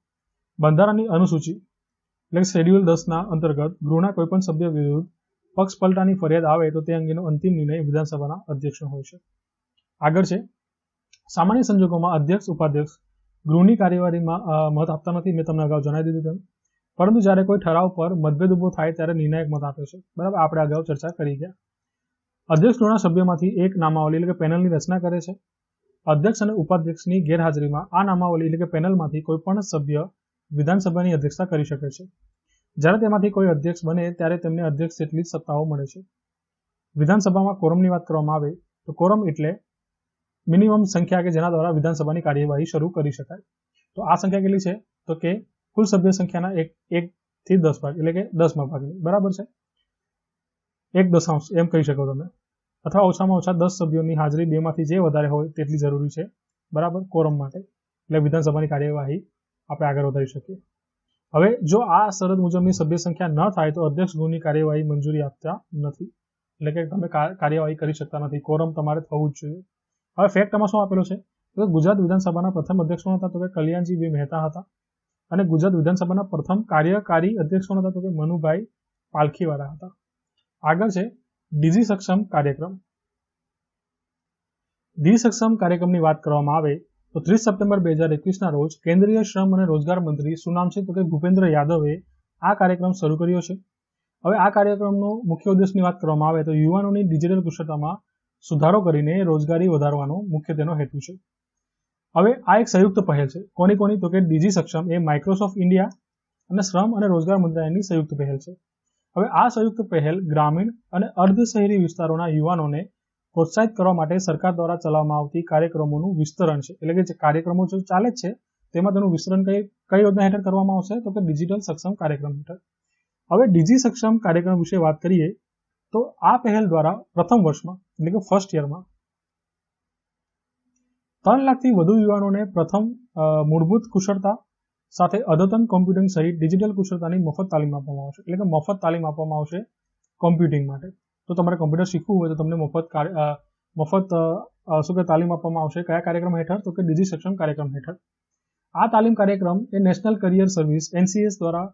બંધારણની અનુસૂચિ એટલે શેડ્યુલ 10 અંતર્ગત ગૃહના કોઈપણ સભ્ય વિરુદ્ધ પક્ષ પલટાની ફરિયાદ આવે તો તે અંગેનો અંતિમ નિર્ણય વિધાનસભાના અધ્યક્ષનો હોય છે. આગળ છે સામાન્ય સંજોગોમાં અધ્યક્ષ ઉપાધ્યક્ષ ગૃહની કાર્યવાહીમાં મત આપતા નથી. મેં તમને અગાઉ જણાવી દીધું તેમ, પરંતુ જ્યારે કોઈ ઠરાવ પર મતભેદ ઉભો થાય ત્યારે નિર્ણાયક મત આપે છે. બરાબર, આપણે અગાઉ ચર્ચા કરી ગયા. અધ્યક્ષ ગૃહના સભ્યોમાંથી એક નામાવલી એટલે કે પેનલની રચના કરે છે. અધ્યક્ષ અને ઉપાધ્યક્ષની ગેરહાજરીમાં આ નામાવલી એટલે કે પેનલમાંથી કોઈ પણ સભ્ય વિધાનસભાની અધ્યક્ષતા કરી શકે છે. જ્યારે તેમાંથી કોઈ અધ્યક્ષ બને ત્યારે તેમને અધ્યક્ષ જેટલી જ સત્તાઓ મળે છે. વિધાનસભામાં કોરમની વાત કરવામાં આવે તો કોરમ એટલે મિનિમમ સંખ્યા કે જેના દ્વારા વિધાનસભાની કાર્યવાહી શરૂ કરી શકાય. તો આ સંખ્યા કેટલી છે? તો કે કુલ સભ્ય સંખ્યાના 1 થી 10 ભાગ એટલે કે 10મા ભાગની. બરાબર છે, 1/10 એમ કહી શકો તમે, અથવા ઓછામાં ઓછા 10 સભ્યોની હાજરી 2 માંથી જે વધારે હોય તેટલી જરૂરી છે. બરાબર, કોરમ માટે, એટલે વિધાનસભાની કાર્યવાહી આપણે આગળ વધારી શકીએ. હવે જો આ શરત મુજબની સભ્ય સંખ્યા ન થાય તો અધ્યક્ષ ગૃહની કાર્યવાહી મંજૂરી આપતા નથી, એટલે કે તમે કાર્યવાહી કરી શકતા નથી. કોરમ તમારે થવું જ જોઈએ. હવે ફેક્ટમાં શું આપેલો છે? તો ગુજરાત વિધાનસભાના પ્રથમ અધ્યક્ષ કોણ હતા? તો કે કલ્યાણજી બી મહેતા હતા. અને ગુજરાત વિધાનસભાના પ્રથમ કાર્યકારી અધ્યક્ષ કોણ હતા? તો કે મનુભાઈ પાલખીવાળા હતા. આગળ છે ડીજી સક્ષમ કાર્યક્રમ. ડીજી સક્ષમ કાર્યક્રમની વાત કરવામાં આવે તો 30 સપ્ટેમ્બર 2021ના રોજ કેન્દ્રીય શ્રમ અને રોજગાર મંત્રી શું નામ છે? તો કે ભૂપેન્દ્ર યાદવે આ કાર્યક્રમ શરૂ કર્યો છે. હવે આ કાર્યક્રમનો મુખ્ય ઉદ્દેશની વાત કરવામાં આવે તો યુવાનોની ડિજિટલ કુશળતામાં સુધારો કરીને રોજગારી વધારવાનો મુખ્ય તેનો હેતુ છે. હવે આ એક સંયુક્ત પહેલ છે. કોની? તો કે ડીજી સક્ષમ એ માઇક્રોસોફ્ટ ઇન્ડિયા અને શ્રમ અને રોજગાર મંત્રાલયની સંયુક્ત પહેલ છે. હવે આ સંયુક્ત પહેલ ગ્રામીણ અને અર્ધ શહેરી વિસ્તારોના યુવાનોને પ્રોત્સાહિત કરવા માટે સરકાર દ્વારા ચલાવવામાં આવતી કાર્યક્રમોનું વિસ્તરણ છે. એટલે કે જે કાર્યક્રમો જો ચાલે જ છે તેમાં તેનું વિસ્તરણ કઈ યોજના હેઠળ કરવામાં આવશે? તો કે ડિજિટલ સક્ષમ કાર્યક્રમ હેઠળ. હવે ડીજી સક્ષમ કાર્યક્રમ વિશે વાત કરીએ તો આ પહેલ દ્વારા પ્રથમ વર્ષમાં એટલે કે ફર્સ્ટ યરમાં 3 લાખથી વધુ યુવાનોને પ્રથમ મૂળભૂત કુશળતા સાથે અદ્યતન કોમ્પ્યુટિંગ સહિત ડિજિટલ કુશળતાની મફત તાલીમ આપવામાં આવશે. એટલે કે મફત તાલીમ આપવામાં આવશે કોમ્પ્યુટિંગ માટે. તો તમારે કોમ્પ્યુટર શીખવું હોય તો તમને મફત તાલીમ આપવામાં આવશે. કયા કાર્યક્રમ હેઠળ? તો કે ડીજી સક્ષમ કાર્યક્રમ હેઠળ. આ તાલીમ કાર્યક્રમ એ નેશનલ કરિયર સર્વિસ NCS દ્વારા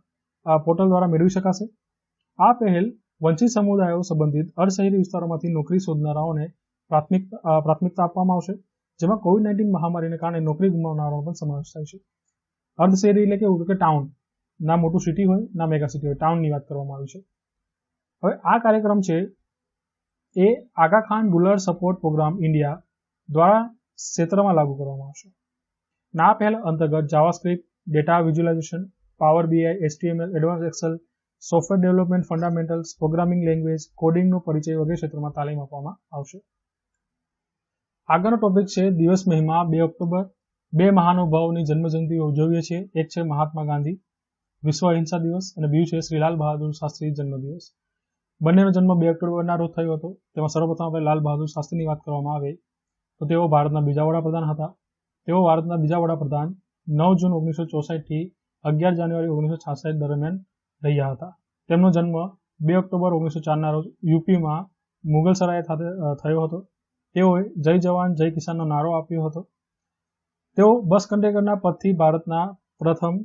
પોર્ટલ દ્વારા મેળવી શકાશે. આ પહેલ વંચિત સમુદાયો સંબંધિત અર્ધ શહેરી વિસ્તારોમાંથી નોકરી શોધનારાઓને પ્રાથમિકતા આપવામાં આવશે, જેમાં COVID-19 મહામારીને કારણે નોકરી ગુમાવનારાઓનો પણ સમાવેશ થાય છે. અર્ધ શહેરી એટલે કે ટાઉન, ના મોટું સિટી હોય ના મેગા સિટી હોય, ટાઉનની વાત કરવામાં આવી છે. હવે આ કાર્યક્રમ છે એ Aga Khan rural support programme India દ્વારા ક્ષેત્રમાં લાગુ કરવામાં આવશે. આ પહેલ અંતર્ગત JavaScript, data visualisation, power BI, HTML, advance Excel, software development fundamentals, programming language, કોડિંગનો પરિચય વગેરે ક્ષેત્રોમાં તાલીમ આપવામાં આવશે. આગળનો ટોપિક છે દિવસ મહિમા. 2 ઓક્ટોબર 2 મહાનુભાવોની જન્મજયંતિ ઉજવીએ છીએ. એક છે મહાત્મા ગાંધી વિશ્વ અહિંસા દિવસ અને બીજું છે શ્રી લાલ બહાદુર શાસ્ત્રી જન્મદિવસ. બંનેનો જન્મ 2 ઓક્ટોબરના રોજ થયો હતો. તેમાં સર્વપ્રથમ આપણે લાલ બહાદુર શાસ્ત્રીની વાત કરવામાં આવે તો તેઓ ભારતના બીજા વડાપ્રધાન હતા. તેઓ ભારતના બીજા વડાપ્રધાન 9 જૂન 1964 થી 11 જાન્યુઆરી 1966 દરમિયાન રહ્યા હતા. તેમનો જન્મ 2 ઓક્ટોબર 1904ના રોજ યુપીમાં મુગલસરાય ખાતે થયો હતો. તેઓએ જય જવાન જય કિસાનનો નારો આપ્યો હતો. તેઓ બસ કંડક્ટરના પદથી ભારતના પ્રથમ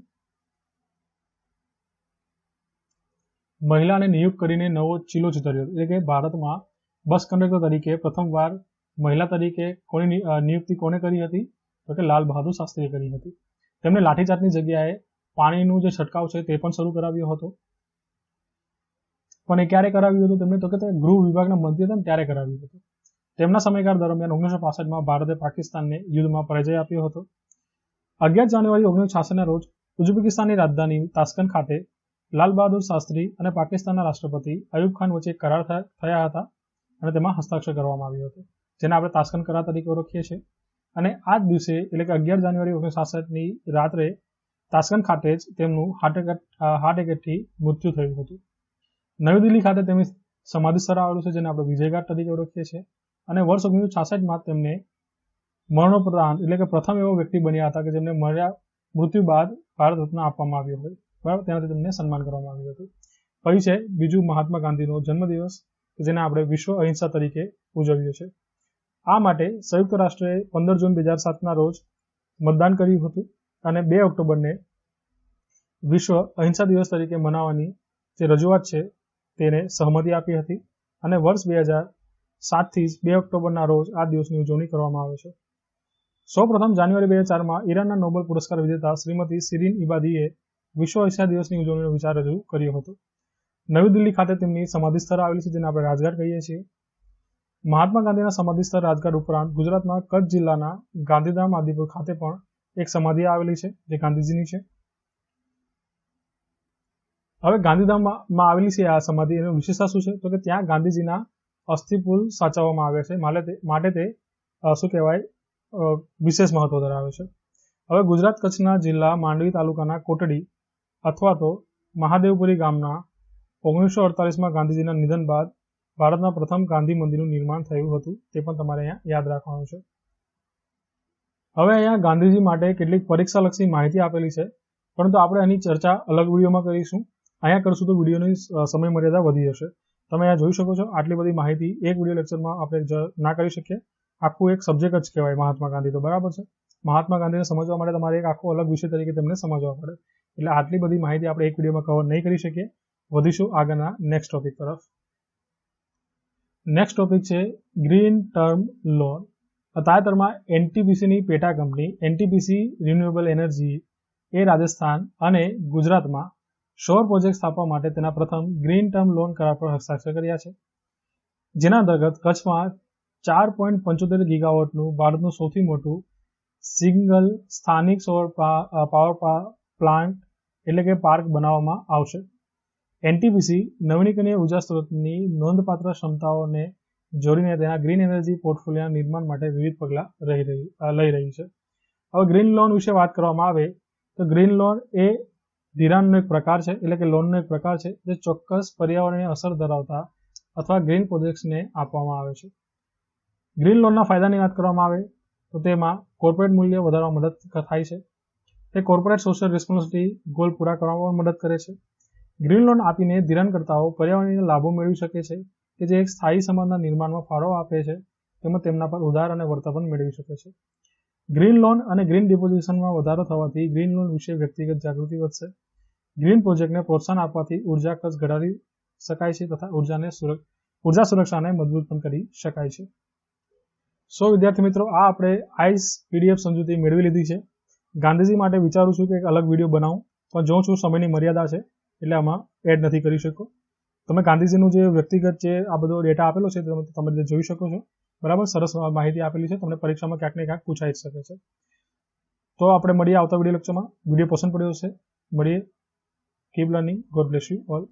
મહિલાને નિયુક્ત કરીને નવો ચીલો ચિતર્યો. એટલે કે ભારતમાં બસ કંડક્ટર તરીકે પ્રથમવાર મહિલા તરીકે કોની નિયુક્તિ કોને કરી હતી? તો કે લાલ બહાદુર શાસ્ત્રીએ કરી હતી. તેમણે લાઠીચાર્જની જગ્યાએ પાણીનું જે છંટકાવ છે તે પણ શરૂ કરાવ્યો હતો. પણ એ ક્યારે કરાવ્યું હતું તેમને? તો કે ગૃહ વિભાગના મંત્રી હતા ત્યારે કરાવ્યું હતું. તેમના સમયગાળ દરમિયાન 1965માં ભારતે પાકિસ્તાનને યુદ્ધમાં પરાજય આપ્યો હતો. 11 જાન્યુઆરી 1966ના રોજ ઉઝબેકિસ્તાનની રાજધાની તાશ્કંદ ખાતે લાલ બહાદુર શાસ્ત્રી અને પાકિસ્તાનના રાષ્ટ્રપતિ અયુબ ખાન વચ્ચે કરાર થયા હતા અને તેમાં હસ્તાક્ષર કરવામાં આવ્યો હતો, જેને આપણે તાશ્કંદ કરાર તરીકે ઓળખીએ છીએ. અને આ જ દિવસે એટલે કે 11 જાન્યુઆરી 1966ની રાત્રે તાશ્કંદ ખાતે જ તેમનું હાર્ટ એટેકથી મૃત્યુ થયું હતું. નવી દિલ્હી ખાતે તેમની સમાધિ સ્થળ આવેલું છે, જેને આપણે વિજયઘાટ તરીકે ઓળખીએ છીએ. અને વર્ષ 1966માં તેમને મરણોપરાંત એટલે કે પ્રથમ એવો વ્યક્તિ બન્યા હતા કે જેમને મૃત્યુ બાદ ભારત રત્ન આપવામાં આવ્યો હોય. બરાબર, તેનાથી તેમને સન્માન કરવામાં આવ્યું હતું. પછી છે બીજું મહાત્મા ગાંધીનો જન્મદિવસ, જેને આપણે વિશ્વ અહિંસા તરીકે ઉજવીએ છીએ. આ માટે સંયુક્ત રાષ્ટ્રએ 15 જૂન 2007ના રોજ મતદાન કર્યું હતું અને 2 ઓક્ટોબરને વિશ્વ અહિંસા દિવસ તરીકે મનાવવાની જે રજૂઆત છે તેને સહમતિ આપી હતી અને વર્ષ 2007થી જ 2 ઓક્ટોબરના રોજ આ દિવસની ઉજવણી કરવામાં આવે છે. સૌપ્રથમ જાન્યુઆરી 2004માં ઈરાનના નોબેલ પુરસ્કાર વિજેતા શ્રીમતી શિરીન ઇબાદીએ વિશ્વ અહિંસા દિવસની ઉજવણીનો વિચાર રજૂ કર્યો હતો. નવી દિલ્હી ખાતે તેમની સમાધિ સ્થળ આવેલી છે, જેને આપણે રાજઘાટ કહીએ છીએ. મહાત્મા ગાંધીના સમાધિ સ્થળ રાજઘાટ ઉપરાંત ગુજરાતમાં કચ્છ જિલ્લાના ગાંધીધામ આદિપુર ખાતે પણ એક સમાધિ આવેલી છે, જે ગાંધીજીની છે. હવે ગાંધીધામમાં આવેલી છે આ સમાધિ, એની વિશેષતા શું છે? તો કે ત્યાં ગાંધીજીના અસ્થિપુલ સાચવવામાં આવ્યા છે, માટે તે શું કહેવાય વિશેષ મહત્વ ધરાવે છે. હવે ગુજરાત કચ્છના જિલ્લા માંડવી તાલુકાના કોટડી અથવા તો મહાદેવપુરી ગામના 1948માં ગાંધીજીના નિધન બાદ ભારતના પ્રથમ ગાંધી મંદિરનું નિર્માણ થયું હતું. તે પણ તમારે અહીંયા યાદ રાખવાનું છે. હવે અહીંયા ગાંધીજી માટે કેટલીક પરીક્ષાલક્ષી માહિતી આપેલી છે, પરંતુ આપણે આની ચર્ચા અલગ વિડીયોમાં કરીશું. અહીંયા કરશું તો વિડીયોની સમય મર્યાદા વધી જશે. તમે અહીંયા જોઈ શકો છો, આટલી બધી માહિતી એક વિડીયો લેક્ચરમાં આપણે ના કરી શકીએ. આખું એક સબ્જેક્ટ જ કહેવાય મહાત્મા ગાંધી, તો બરાબર છે. મહાત્મા ગાંધીને સમજવા માટે તમારે એક આખો અલગ વિષય તરીકે તેમને સમજવા પડે, એટલે આટલી બધી માહિતી આપણે એક વિડીયોમાં કવર નહીં કરી શકીએ. વધીશું આગળના નેક્સ્ટ ટોપિક તરફ. નેક્સ્ટ ટોપિક છે ગ્રીન ટર્મ લોન. તાજેતરમાં એનટીપીસીની પેટા કંપની એનટીપીસી રિન્યુએબલ એનર્જી એ રાજસ્થાન અને ગુજરાતમાં સૌર પ્રોજેક્ટ સ્થાપવા માટે તેના પ્રથમ ગ્રીન ટર્મ લોન કરાર પર હસ્તાક્ષર કર્યા છે, જેના અંતર્ગત કચ્છમાં 4.75 ગીગાવોટનું ભારતનું સૌથી મોટું સિંગલ સ્થાનિક સૌર પાવર પ્લાન્ટ એટલે કે પાર્ક બનાવવામાં આવશે. એનટીપીસી નવીનીકરણીય ઉર્જા સ્ત્રોતની નોંધપાત્ર ક્ષમતાઓને જોડીને તેના ગ્રીન એનર્જી પોર્ટફોલિયોના નિર્માણ માટે વિવિધ પગલાં લઈ રહી છે. હવે ગ્રીન લોન વિશે વાત કરવામાં આવે તો ગ્રીન લોન એ ધિરાણનો એક પ્રકાર છે, એટલે કે લોનનો એક પ્રકાર છે, જે ચોક્કસ પર્યાવરણીય અસર ધરાવતા અથવા ગ્રીન પ્રોજેક્ટ્સને આપવામાં આવે છે. ગ્રીન લોનના ફાયદાની વાત કરવામાં આવે તો તેમાં કોર્પોરેટ મૂલ્ય વધારવામાં મદદ થાય છે. તે કોર્પોરેટ સોશિયલ રિસ્પોન્સિબિલિટી ગોલ પૂરા કરવામાં પણ મદદ કરે છે. ગ્રીન લોન આપીને ધિરાણકર્તાઓ પર્યાવરણીય લાભો મેળવી શકે છે, કે જે એક સ્થાયી સમાજના નિર્માણમાં ફાળો આપે છે, તેમજ તેમના પર ઉધાર અને વળતર પણ મેળવી શકે છે. ગ્રીન લોન અને ગ્રીન ડિપોઝિશનમાં વધારો થવાથી ગ્રીન લોન વિશે વ્યક્તિગત જાગૃતિ વધશે. ગ્રીન પ્રોજેક્ટને પ્રોત્સાહન આપવાથી ઉર્જા ખર્ચ ઘટાડી શકાય છે તથા ઉર્જા સુરક્ષાને મજબૂત પણ કરી શકાય છે. વિદ્યાર્થી મિત્રો, આ આપણે આઈસ પીડીએફ સમજૂતી મેળવી લીધી છે. ગાંધીજી માટે વિચારું છું કે એક અલગ વિડીયો બનાવું, પણ જોઉં છું સમયની મર્યાદા છે, એટલે આમાં એડ નથી કરી શકો. તમે ગાંધીજીનું જે વ્યક્તિગત જે આ બધો ડેટા આપેલો છે તમે જોઈ શકો છો. બરાબર, સરસ માહિતી આપેલી છે, તમને પરીક્ષામાં ક્યાંક ને ક્યાંક પૂછાઈ શકે છે. તો આપણે મળીએ આવતા વિડીયો લેક્ચરમાં. વિડીયો પસંદ પડ્યો હશે મળીએ. Keep learning. God bless you all.